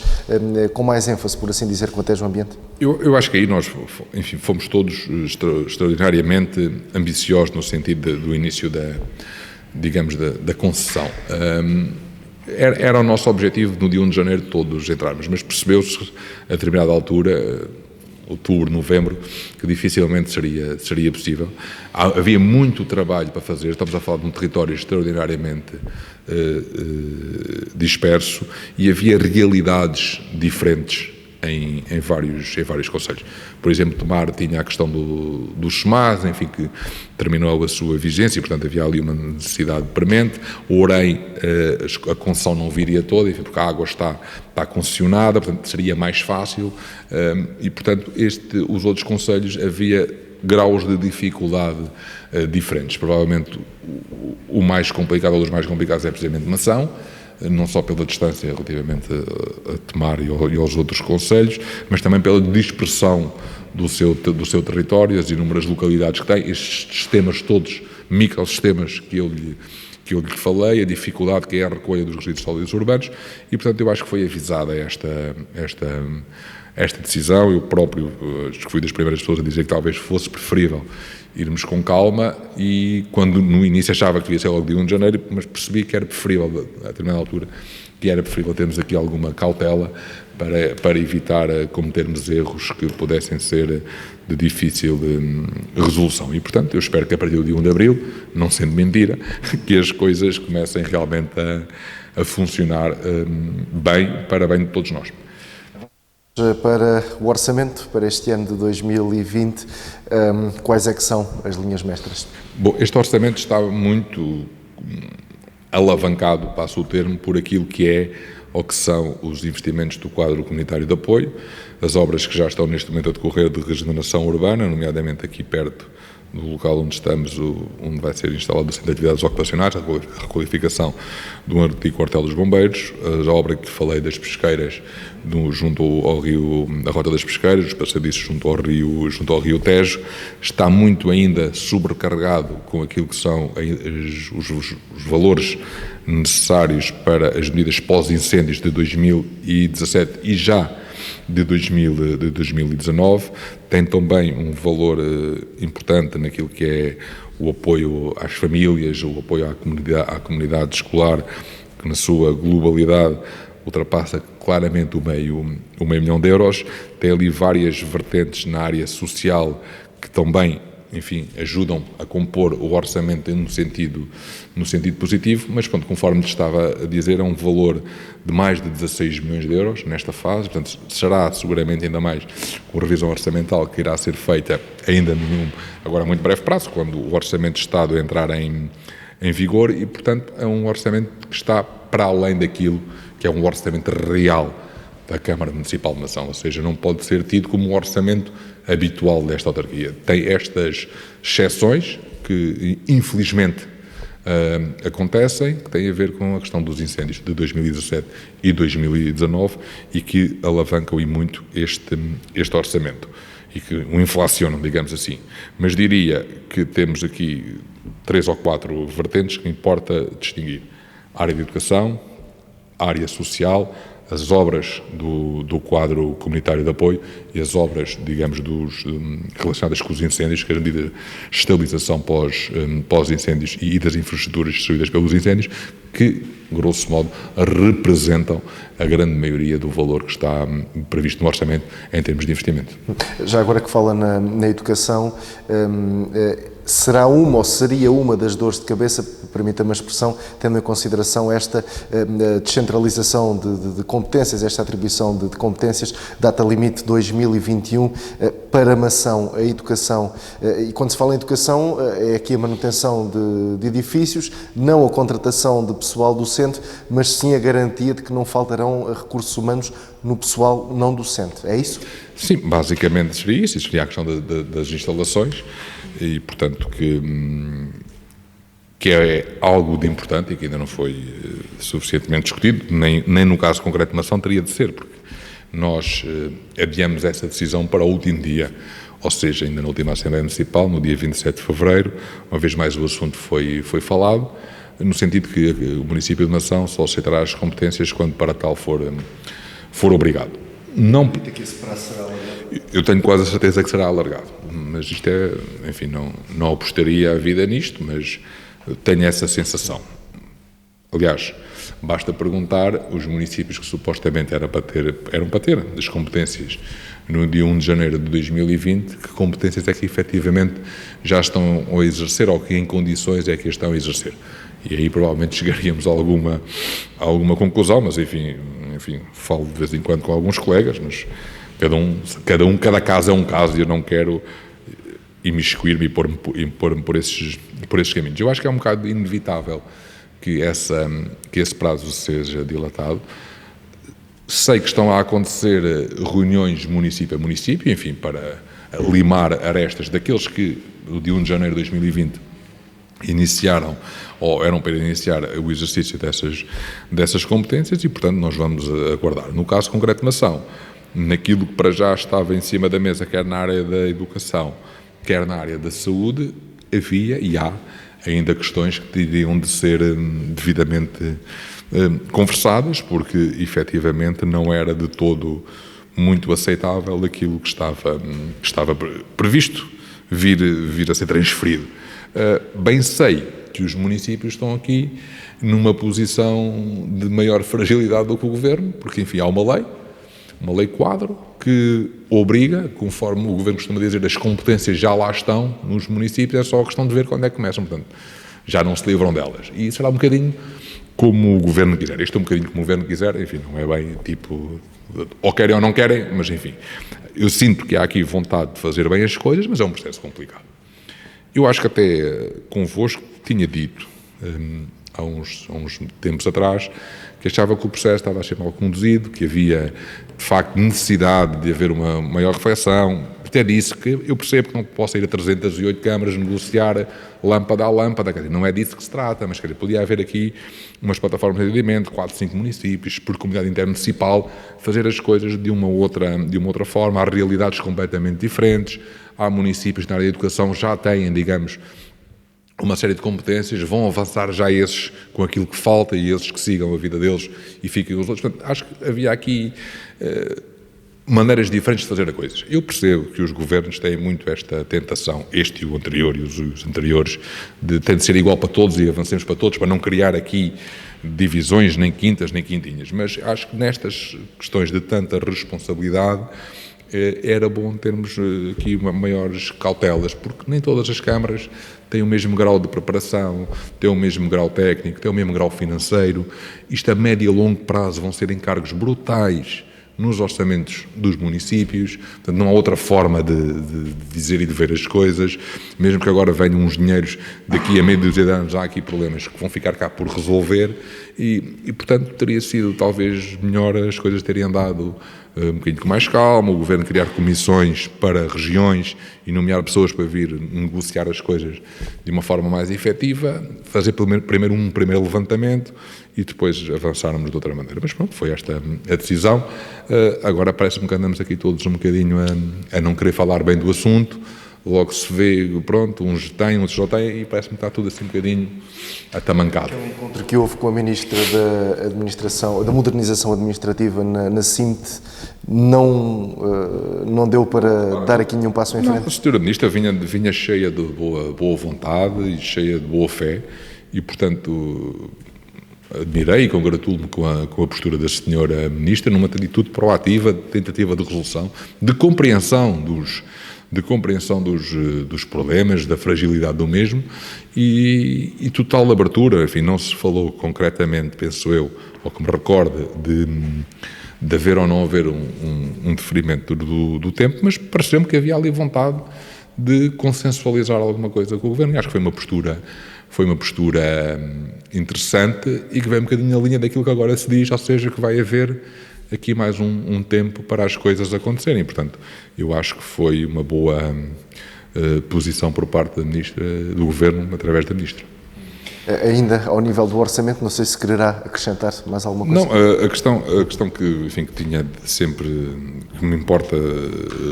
Speaker 1: ênfase, por assim dizer, com a Tejo Ambiente?
Speaker 2: Eu acho que aí nós, enfim, fomos todos extraordinariamente ambiciosos no sentido do início da concessão. Era o nosso objetivo no dia 1 de janeiro todos entrarmos, mas percebeu-se a determinada altura, outubro, novembro, que dificilmente seria possível. Havia muito trabalho para fazer, estamos a falar de um território extraordinariamente disperso e havia realidades diferentes em vários concelhos. Por exemplo, Tomar tinha a questão dos SEMAS, enfim, que terminou a sua vigência, e, portanto havia ali uma necessidade premente. O Orem, a concessão não viria toda, enfim, porque a água está concessionada, portanto seria mais fácil, e portanto os outros concelhos havia graus de dificuldade diferentes. Provavelmente o mais complicado, ou dos mais complicados, é precisamente Mação, não só pela distância relativamente a Tomar e aos outros concelhos, mas também pela dispersão do seu território, as inúmeras localidades que tem, estes sistemas todos, microsistemas que eu lhe falei, a dificuldade que é a recolha dos resíduos sólidos urbanos, e portanto eu acho que foi avisada esta decisão. Eu próprio acho que fui das primeiras pessoas a dizer que talvez fosse preferível irmos com calma, e quando no início achava que devia ser logo de 1 de janeiro, mas percebi que era preferível, a determinada altura, que era preferível termos aqui alguma cautela para evitar cometermos erros que pudessem ser de difícil resolução. E, portanto, eu espero que a partir do dia 1 de abril, não sendo mentira, que as coisas comecem realmente a funcionar bem, para bem de todos nós.
Speaker 1: Para o orçamento para este ano de 2020, quais é que são as linhas mestras?
Speaker 2: Bom, este orçamento está muito alavancado, passo o termo, por aquilo que é ou que são os investimentos do quadro comunitário de apoio, as obras que já estão neste momento a decorrer de regeneração urbana, nomeadamente aqui perto do local onde estamos, onde vai ser instalado o Centro de Atividades Ocupacionais, a requalificação do antigo quartel dos bombeiros, a obra que falei das pesqueiras junto ao rio, a Rota das Pesqueiras, os passadiços junto ao rio Tejo, está muito ainda sobrecarregado com aquilo que são os valores necessários para as medidas pós-incêndios de 2017 e já de 2019, tem também um valor importante naquilo que é o apoio às famílias, o apoio à comunidade escolar, que na sua globalidade ultrapassa claramente o meio milhão de euros. Tem ali várias vertentes na área social que também, enfim, ajudam a compor o orçamento no sentido positivo, mas, pronto, conforme lhe estava a dizer, é um valor de mais de 16 milhões de euros nesta fase, portanto, será seguramente ainda mais com a revisão orçamental que irá ser feita ainda agora a muito breve prazo, quando o Orçamento de Estado entrar em vigor, e, portanto, é um orçamento que está para além daquilo que é um orçamento real da Câmara Municipal de Mação, ou seja, não pode ser tido como um orçamento habitual desta autarquia. Tem estas exceções que, infelizmente, acontecem, que têm a ver com a questão dos incêndios de 2017 e 2019 e que alavancam e muito este orçamento e que o inflacionam, digamos assim. Mas diria que temos aqui 3 ou 4 vertentes que importa distinguir: a área de educação, a área social, as obras do quadro comunitário de apoio e as obras, digamos, relacionadas com os incêndios, que é a medida de estabilização pós-incêndios e das infraestruturas destruídas pelos incêndios, que, grosso modo, representam a grande maioria do valor que está previsto no orçamento em termos de investimento.
Speaker 1: Já agora que fala na educação, será uma ou seria uma das dores de cabeça, permita-me a expressão, tendo em consideração esta descentralização de competências, esta atribuição de competências, data limite 2021, para a educação. E quando se fala em educação, é aqui a manutenção de edifícios, não a contratação de pessoal docente, mas sim a garantia de que não faltarão recursos humanos no pessoal não docente. É isso?
Speaker 2: Sim, basicamente seria isso. Isso seria a questão das instalações e, portanto, que é algo de importante e que ainda não foi suficientemente discutido, nem no caso concreto de Mação teria de ser, porque nós adiamos essa decisão para o último dia, ou seja, ainda na última Assembleia Municipal, no dia 27 de fevereiro, uma vez mais o assunto foi falado, no sentido que o município de Mação só aceitará as competências quando para tal for obrigado. Não,
Speaker 1: que esse prazo será alargado?
Speaker 2: Eu tenho quase a certeza que será alargado, mas isto é, enfim, não apostaria a vida nisto, mas tenho essa sensação. Aliás, basta perguntar os municípios que supostamente eram para ter as competências no dia 1 de janeiro de 2020, que competências é que efetivamente já estão a exercer ou que em condições é que as estão a exercer. E aí provavelmente chegaríamos a alguma conclusão, mas enfim, falo de vez em quando com alguns colegas, mas cada caso é um caso e eu não quero imiscuir-me e pôr-me por esses caminhos. Eu acho que é um bocado inevitável que esse prazo seja dilatado. Sei que estão a acontecer reuniões município a município, enfim, para limar arestas daqueles que, no dia 1 de janeiro de 2020, iniciaram ou eram para iniciar o exercício dessas competências e, portanto, nós vamos aguardar. No caso concreto de Mação, naquilo que para já estava em cima da mesa, quer na área da educação, quer na área da saúde, havia e há ainda questões que teriam de ser devidamente conversadas, porque efetivamente não era de todo muito aceitável aquilo que estava previsto vir a ser transferido. Bem sei que os municípios estão aqui numa posição de maior fragilidade do que o Governo, porque, enfim, há uma lei quadro, que obriga, conforme o Governo costuma dizer, as competências já lá estão nos municípios, é só a questão de ver quando é que começam, portanto, já não se livram delas. E será um bocadinho como o Governo quiser. Isto é um bocadinho como o Governo quiser, enfim, não é bem tipo, ou querem ou não querem, mas enfim, eu sinto que há aqui vontade de fazer bem as coisas, mas é um processo complicado. Eu acho que até convosco tinha dito, há uns tempos atrás, que achava que o processo estava a ser mal conduzido, que havia, de facto, necessidade de haver uma maior reflexão. Até disse que eu percebo que não posso ir a 308 câmaras negociar lâmpada a lâmpada, quer dizer, não é disso que se trata, mas quer dizer, podia haver aqui umas plataformas de atendimento, 4, 5 municípios, por comunidade intermunicipal, fazer as coisas de uma outra forma. Há realidades completamente diferentes, há municípios na área da educação já têm, digamos, uma série de competências, vão avançar já esses com aquilo que falta e esses que sigam a vida deles e fiquem os outros. Portanto, acho que havia aqui maneiras diferentes de fazer as coisas. Eu percebo que os governos têm muito esta tentação, este e o anterior e os anteriores, tem de ser igual para todos e avancemos para todos, para não criar aqui divisões, nem quintas, nem quintinhas. Mas acho que nestas questões de tanta responsabilidade era bom termos aqui maiores cautelas, porque nem todas as câmaras têm o mesmo grau de preparação, têm o mesmo grau técnico, têm o mesmo grau financeiro. Isto a médio e longo prazo vão ser encargos brutais nos orçamentos dos municípios, portanto não há outra forma de dizer e de ver as coisas, mesmo que agora venham uns dinheiros, daqui a meio dúzia de anos há aqui problemas que vão ficar cá por resolver e portanto teria sido talvez melhor as coisas terem andado um bocadinho com mais calma, o Governo criar comissões para regiões e nomear pessoas para vir negociar as coisas de uma forma mais efetiva, fazer primeiro um primeiro levantamento e depois avançarmos de outra maneira. Mas pronto, foi esta a decisão. Agora parece-me que andamos aqui todos um bocadinho a não querer falar bem do assunto. Logo se vê, pronto, uns têm, outros não têm, e parece-me que está tudo assim um bocadinho atamancado.
Speaker 1: O encontro que houve com a Ministra da Modernização Administrativa na CIMT não deu para dar aqui nenhum passo em frente?
Speaker 2: Não, a Sra. Ministra vinha cheia de boa vontade e cheia de boa fé e, portanto, admirei e congratulo-me com a postura da senhora Ministra numa atitude proativa, de tentativa de resolução, de compreensão dos problemas, da fragilidade do mesmo e total abertura. Enfim, não se falou concretamente, penso eu, ou que me recorde, de haver ou não haver um deferimento do tempo, mas pareceu-me que havia ali vontade de consensualizar alguma coisa com o Governo. E acho que foi uma postura interessante e que vem um bocadinho na linha daquilo que agora se diz, ou seja, que vai haver aqui mais um tempo para as coisas acontecerem. Portanto, eu acho que foi uma boa posição por parte da Ministra, do Governo, através da Ministra.
Speaker 1: Ainda ao nível do orçamento, não sei se quererá acrescentar mais alguma coisa.
Speaker 2: Não, a questão que tinha sempre, que me importa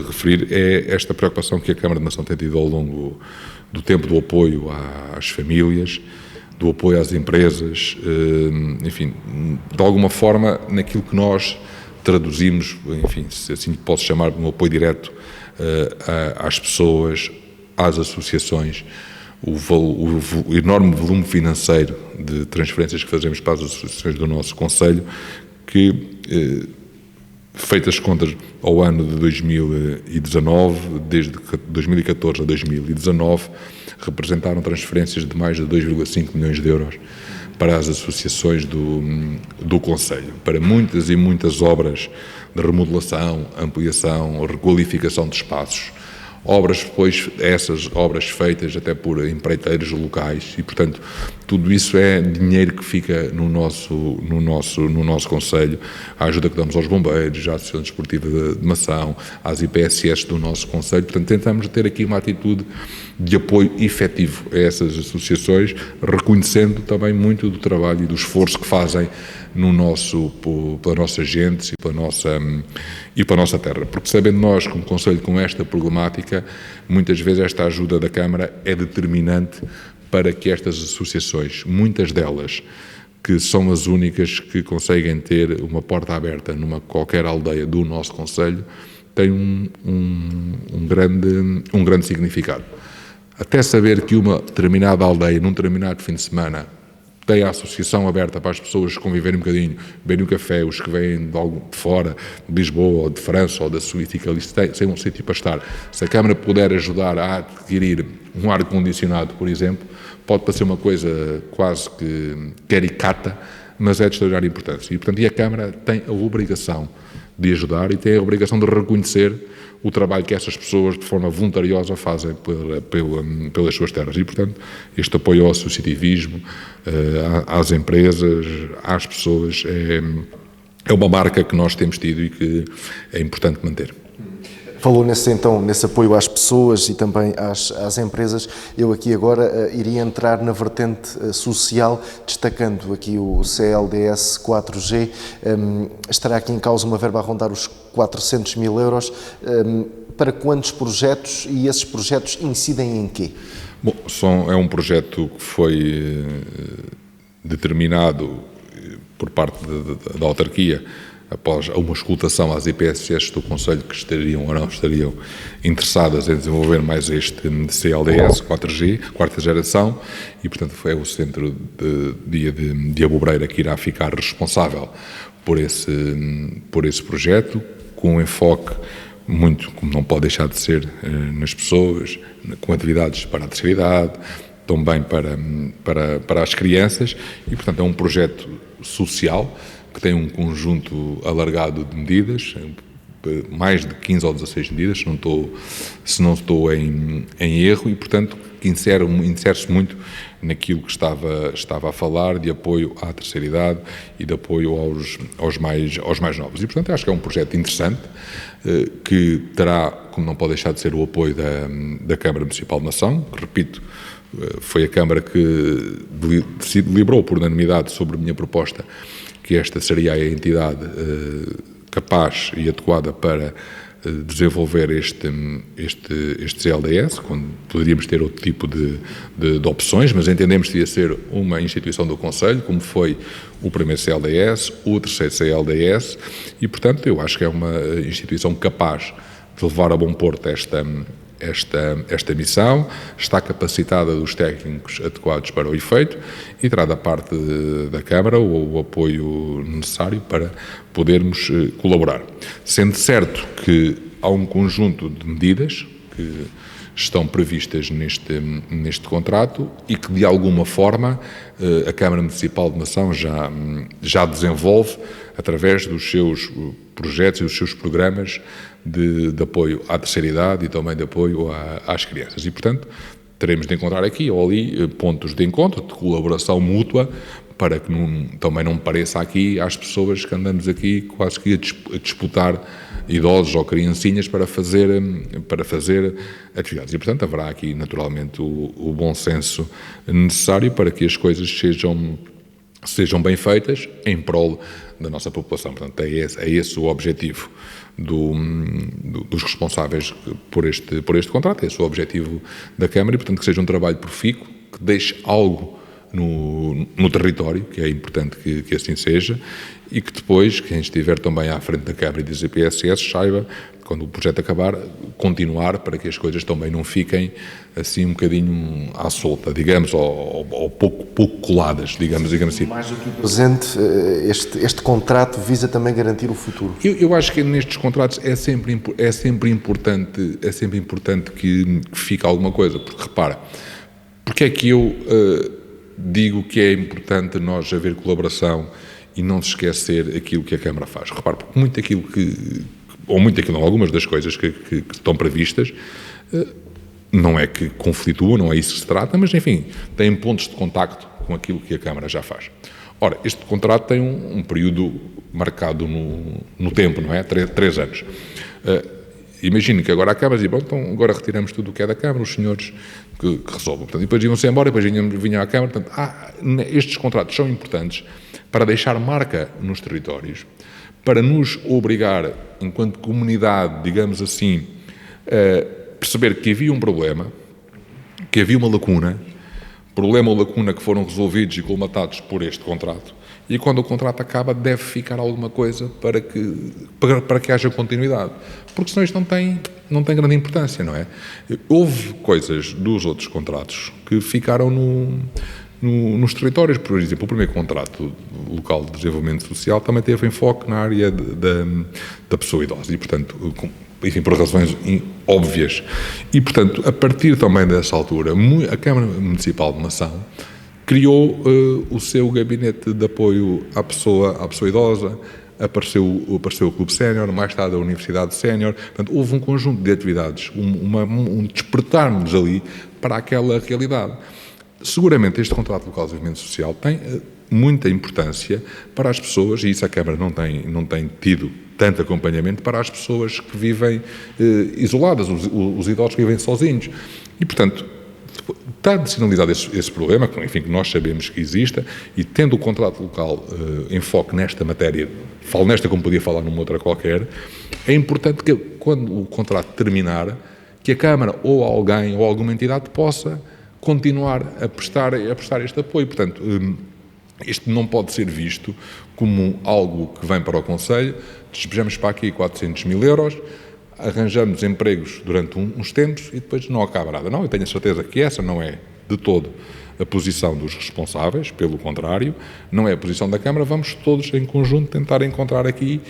Speaker 2: referir, é esta preocupação que a Câmara de Nação tem tido ao longo do tempo do apoio às famílias, do apoio às empresas, enfim, de alguma forma, naquilo que nós traduzimos, enfim, se assim posso chamar, um apoio direto às pessoas, às associações, o enorme volume financeiro de transferências que fazemos para as associações do nosso Conselho, que, feitas contas ao ano de 2019, desde 2014 a 2019, representaram transferências de mais de 2,5 milhões de euros para as associações do Conselho, para muitas e muitas obras de remodelação, ampliação, requalificação de espaços, obras, depois essas obras feitas até por empreiteiros locais e, portanto, tudo isso é dinheiro que fica no nosso Conselho, a ajuda que damos aos bombeiros, à Associação Desportiva de Mação, às IPSS do nosso Conselho. Portanto, tentamos ter aqui uma atitude de apoio efetivo a essas associações, reconhecendo também muito do trabalho e do esforço que fazem pela nossa gente e pela nossa terra. Porque sabendo nós, como Conselho, com esta problemática, muitas vezes esta ajuda da Câmara é determinante para que estas associações, muitas delas, que são as únicas que conseguem ter uma porta aberta numa qualquer aldeia do nosso Conselho, têm um grande significado. Até saber que uma determinada aldeia, num determinado fim de semana, tem a associação aberta para as pessoas conviverem um bocadinho, beberem um café, os que vêm de fora, de Lisboa, ou de França, ou da Suíça, que ali têm um sítio para estar. Se a Câmara puder ajudar a adquirir um ar-condicionado, por exemplo, pode parecer uma coisa quase que caricata, mas é de extraordinária importância. E, portanto, a Câmara tem a obrigação de ajudar e tem a obrigação de reconhecer o trabalho que essas pessoas, de forma voluntariosa, fazem pelas suas terras. E, portanto, este apoio ao associativismo, às empresas, às pessoas, é uma marca que nós temos tido e que é importante manter.
Speaker 1: Falou nesse apoio às pessoas e também às empresas. Eu aqui agora iria entrar na vertente social, destacando aqui o CLDS 4G. Estará aqui em causa uma verba a rondar os 400 mil euros. Para quantos projetos e esses projetos incidem em quê?
Speaker 2: Bom, é um projeto que foi determinado por parte da autarquia após uma escutação às IPSS do Conselho que estariam ou não estariam interessadas em desenvolver mais este CLDS 4G, quarta geração, e portanto é o Centro de Abobreira que irá ficar responsável por esse projeto, com um enfoque muito, como não pode deixar de ser, nas pessoas, com atividades para a terceira idade, também para as crianças, e portanto é um projeto social que tem um conjunto alargado de medidas, mais de 15 ou 16 medidas, se não estou em erro, e portanto insere-se muito naquilo que estava a falar, de apoio à terceira idade e de apoio aos mais novos. E portanto acho que é um projeto interessante, que terá, como não pode deixar de ser, o apoio da Câmara Municipal de Mação, que, repito, foi a Câmara que deliberou por unanimidade sobre a minha proposta, que esta seria a entidade capaz e adequada para desenvolver este CLDS, quando poderíamos ter outro tipo de opções, mas entendemos que ia ser uma instituição do Conselho, como foi o primeiro CLDS, o terceiro CLDS, e portanto eu acho que é uma instituição capaz de levar a bom porto esta missão, está capacitada dos técnicos adequados para o efeito e terá da parte da Câmara o apoio necessário para podermos colaborar. Sendo certo que há um conjunto de medidas que estão previstas neste contrato e que, de alguma forma, a Câmara Municipal de Mação já desenvolve através dos seus projetos e dos seus programas de apoio à terceira idade e também de apoio às crianças. E, portanto, teremos de encontrar aqui ou ali pontos de encontro, de colaboração mútua, para que também não pareça aqui às pessoas que andamos aqui quase que a disputar idosos ou criancinhas para fazer atividades. E, portanto, haverá aqui, naturalmente, o bom senso necessário para que as coisas sejam bem feitas em prol da nossa população. Portanto, é esse o objetivo dos responsáveis por este contrato, é esse o objetivo da Câmara e, portanto, que seja um trabalho profícuo, que deixe algo no território, que é importante que assim seja, e que depois, quem estiver também à frente da Câmara e da GPSS, saiba, quando o projeto acabar, continuar para que as coisas também não fiquem assim um bocadinho à solta, digamos, ou pouco coladas, digamos assim.
Speaker 1: Mais do que o presente, este contrato visa também garantir o futuro.
Speaker 2: Eu acho que nestes contratos é sempre importante que fique alguma coisa, porque repara, porque é que eu digo que é importante nós haver colaboração e não se esquecer aquilo que a Câmara faz. Repare, porque algumas das coisas que estão previstas não é que conflituam, não é isso que se trata, mas enfim, têm pontos de contacto com aquilo que a Câmara já faz. Ora, este contrato tem um período marcado no tempo, não é? 3 anos. Imagino que agora a Câmara diz, bom, então agora retiramos tudo o que é da Câmara, os senhores que resolvam. Portanto, e depois iam-se embora, e depois vinham à Câmara. Portanto, estes contratos são importantes para deixar marca nos territórios, para nos obrigar, enquanto comunidade, digamos assim, a perceber que havia um problema, que havia uma lacuna, problema ou lacuna que foram resolvidos e colmatados por este contrato, e quando o contrato acaba deve ficar alguma coisa para que haja continuidade, porque senão isto não tem grande importância, não é? Houve coisas dos outros contratos que ficaram nos territórios, por exemplo, o primeiro contrato local de desenvolvimento social também teve enfoque na área da pessoa idosa e, portanto, enfim, por razões óbvias. E, portanto, a partir também dessa altura, a Câmara Municipal de Mação criou o seu gabinete de apoio à pessoa idosa, apareceu o Clube Sénior, mais tarde a Universidade Sénior. Portanto, houve um conjunto de atividades, um despertar-nos ali para aquela realidade. Seguramente este contrato local de desenvolvimento social tem muita importância para as pessoas, e isso a Câmara não tem tido tanto acompanhamento para as pessoas que vivem isoladas, os idosos que vivem sozinhos. E, portanto, está de sinalizado esse problema, que, enfim, que nós sabemos que exista, e tendo o contrato local em foco nesta matéria, falo nesta como podia falar numa outra qualquer, é importante que, quando o contrato terminar, que a Câmara ou alguém ou alguma entidade possa continuar a prestar este apoio. Portanto, isto não pode ser visto como algo que vem para o Conselho, despejamos para aqui 400 mil euros, arranjamos empregos durante uns tempos e depois não acaba nada. Não, eu tenho a certeza que essa não é de todo a posição dos responsáveis, pelo contrário, não é a posição da Câmara. Vamos todos em conjunto tentar encontrar aqui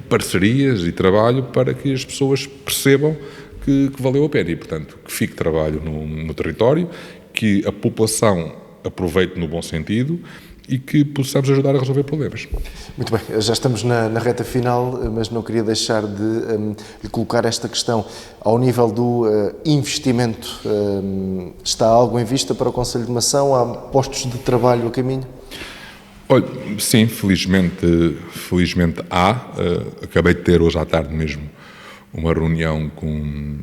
Speaker 2: parcerias e trabalho para que as pessoas percebam que valeu a pena e, portanto, que fique trabalho no território, que a população aproveite no bom sentido e que possamos ajudar a resolver problemas.
Speaker 1: Muito bem, já estamos na reta final, mas não queria deixar de colocar esta questão ao nível do investimento. Está algo em vista para o Conselho de Mação? Há postos de trabalho a caminho?
Speaker 2: Olha, sim, felizmente há. Acabei de ter hoje à tarde mesmo uma reunião com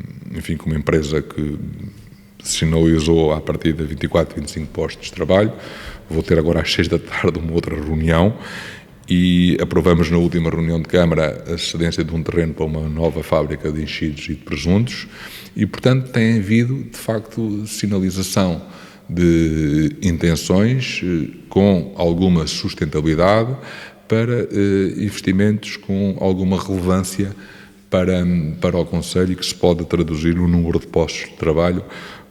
Speaker 2: uma empresa que sinalizou à partida 24, 25 postos de trabalho. Vou ter agora às 6 da tarde uma outra reunião e aprovamos na última reunião de Câmara a cedência de um terreno para uma nova fábrica de enchidos e de presuntos e, portanto, tem havido, de facto, sinalização de intenções com alguma sustentabilidade para investimentos com alguma relevância para o Conselho e que se pode traduzir no número de postos de trabalho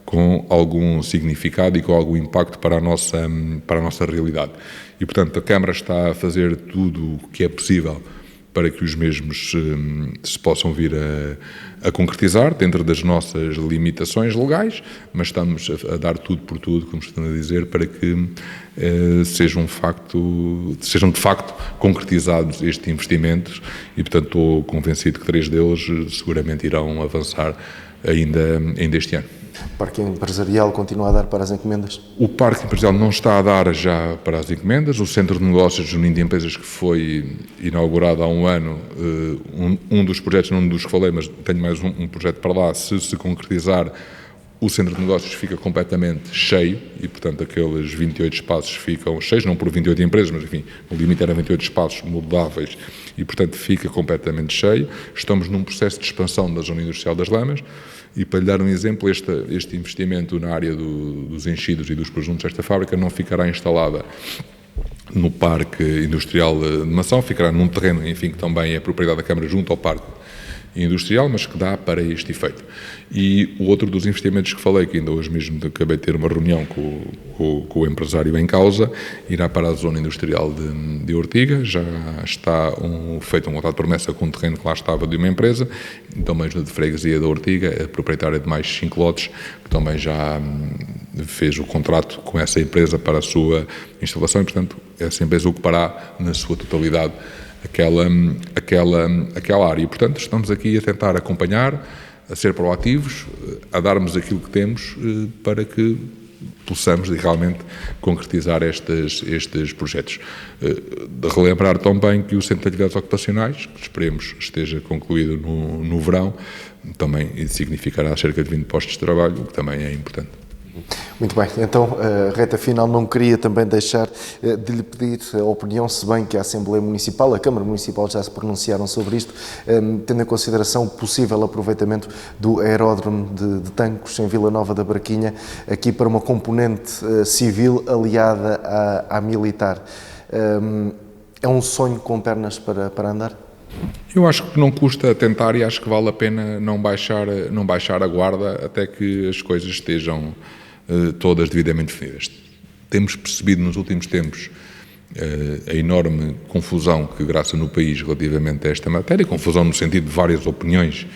Speaker 2: com algum significado e com algum impacto para a nossa realidade. E, portanto, a Câmara está a fazer tudo o que é possível para que os mesmos se possam vir a concretizar dentro das nossas limitações legais, mas estamos a dar tudo por tudo, como estão a dizer, para que sejam de facto concretizados estes investimentos e, portanto, estou convencido que 3 deles seguramente irão avançar ainda este ano.
Speaker 1: O Parque Empresarial continua a dar para as encomendas?
Speaker 2: O Parque Empresarial não está a dar já para as encomendas. O Centro de Negócios União de Empresas, que foi inaugurado há um ano, um dos projetos, não dos que falei, mas tenho mais um projeto para lá, se concretizar, o Centro de Negócios fica completamente cheio e, portanto, aqueles 28 espaços ficam cheios, não por 28 empresas, mas, enfim, o limite era 28 espaços mudáveis e, portanto, fica completamente cheio. Estamos num processo de expansão da Zona Industrial das Lamas e, para lhe dar um exemplo, este investimento na área dos enchidos e dos presuntos desta fábrica não ficará instalada no Parque Industrial de Mação, ficará num terreno, enfim, que também é propriedade da Câmara junto ao Parque Industrial, mas que dá para este efeito. E o outro dos investimentos que falei, que ainda hoje mesmo acabei de ter uma reunião com o empresário em causa, irá para a Zona Industrial de Ortiga. Já está feito um contrato de promessa com um terreno que lá estava de uma empresa, também de freguesia da Ortiga, a proprietária de mais 5 lotes, que também já fez o contrato com essa empresa para a sua instalação e, portanto, essa empresa ocupará na sua totalidade aquela área. E, portanto, estamos aqui a tentar acompanhar, a ser proativos, a darmos aquilo que temos para que possamos realmente concretizar estes projetos. De relembrar também que o Centro de Atividades Ocupacionais, que esperemos esteja concluído no verão, também significará cerca de 20 postos de trabalho, o que também é importante.
Speaker 1: Muito bem, então, reta final, não queria também deixar de lhe pedir a opinião, se bem que a Assembleia Municipal, a Câmara Municipal já se pronunciaram sobre isto, tendo em consideração o possível aproveitamento do aeródromo de Tancos em Vila Nova da Barquinha, aqui para uma componente civil aliada à militar. É um sonho com pernas para andar?
Speaker 2: Eu acho que não custa tentar e acho que vale a pena não baixar a guarda até que as coisas estejam todas devidamente definidas. Temos percebido nos últimos tempos a enorme confusão que graça no país relativamente a esta matéria, confusão no sentido de várias opiniões,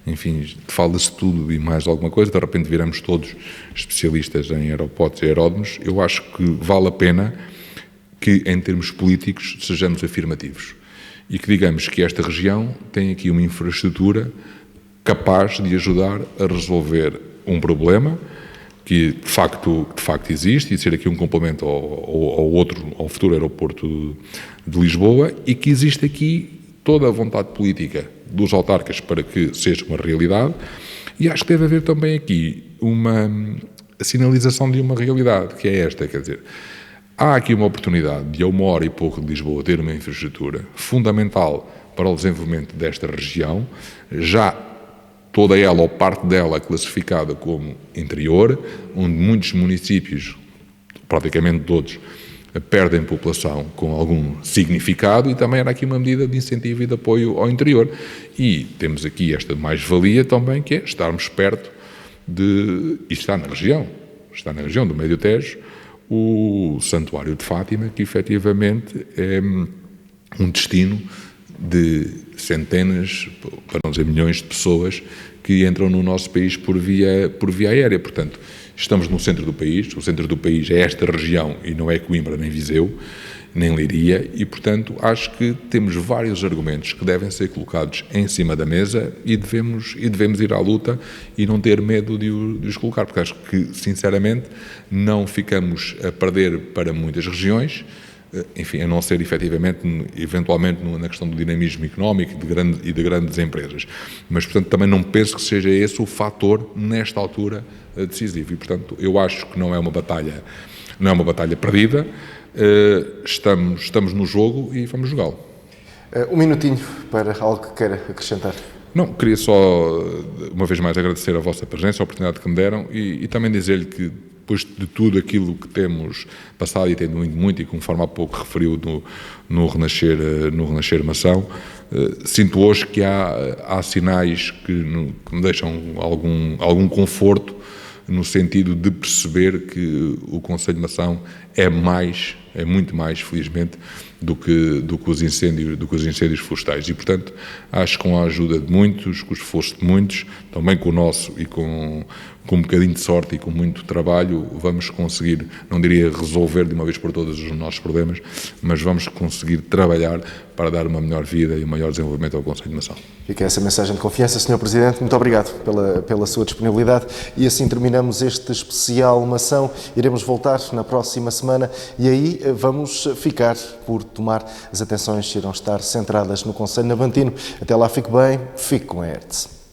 Speaker 2: enfim, fala-se tudo e mais alguma coisa, de repente viramos todos especialistas em aeroportos e aeródromos. Eu acho que vale a pena que, em termos políticos, sejamos afirmativos e que digamos que esta região tem aqui uma infraestrutura capaz de ajudar a resolver um problema que de facto existe e ser aqui um complemento ao futuro aeroporto de Lisboa e que existe aqui toda a vontade política dos autarcas para que seja uma realidade e acho que deve haver também aqui a sinalização de uma realidade, que é esta, quer dizer, há aqui uma oportunidade de a 1h e pouco de Lisboa ter uma infraestrutura fundamental para o desenvolvimento desta região, já toda ela ou parte dela classificada como interior, onde muitos municípios, praticamente todos, perdem população com algum significado e também era aqui uma medida de incentivo e de apoio ao interior. E temos aqui esta mais-valia também, que é estarmos perto e está na região do Médio Tejo, o Santuário de Fátima, que efetivamente é um destino de centenas, para não dizer milhões de pessoas que entram no nosso país por via aérea. Portanto, estamos no centro do país, o centro do país é esta região e não é Coimbra, nem Viseu, nem Leiria e, portanto, acho que temos vários argumentos que devem ser colocados em cima da mesa e devemos ir à luta e não ter medo de os colocar, porque acho que, sinceramente, não ficamos a perder para muitas regiões, enfim, a não ser eventualmente na questão do dinamismo económico e de grandes empresas. Mas, portanto, também não penso que seja esse o fator, nesta altura, decisivo. E, portanto, eu acho que não é uma batalha perdida, estamos no jogo e vamos jogá-lo.
Speaker 1: Um minutinho para algo que queira acrescentar.
Speaker 2: Não, queria só, uma vez mais, agradecer a vossa presença, a oportunidade que me deram e também dizer-lhe que depois de tudo aquilo que temos passado e tendo ido muito, e conforme há pouco referiu no Renascer Mação, sinto hoje que há sinais que me deixam algum conforto, no sentido de perceber que o Conselho de Mação é muito mais, felizmente, do que os incêndios florestais. E, portanto, acho que com a ajuda de muitos, com o esforço de muitos, também com o nosso e com um bocadinho de sorte e com muito trabalho, vamos conseguir, não diria resolver de uma vez por todas os nossos problemas, mas vamos conseguir trabalhar para dar uma melhor vida e um maior desenvolvimento ao Conselho de Mação.
Speaker 1: Fica essa mensagem de confiança, Sr. Presidente. Muito obrigado pela sua disponibilidade. E assim terminamos este especial Mação. Iremos voltar na próxima semana e aí vamos ficar por tomar as atenções que irão estar centradas no Conselho Navantino. Até lá, fique bem, fique com a ERTS.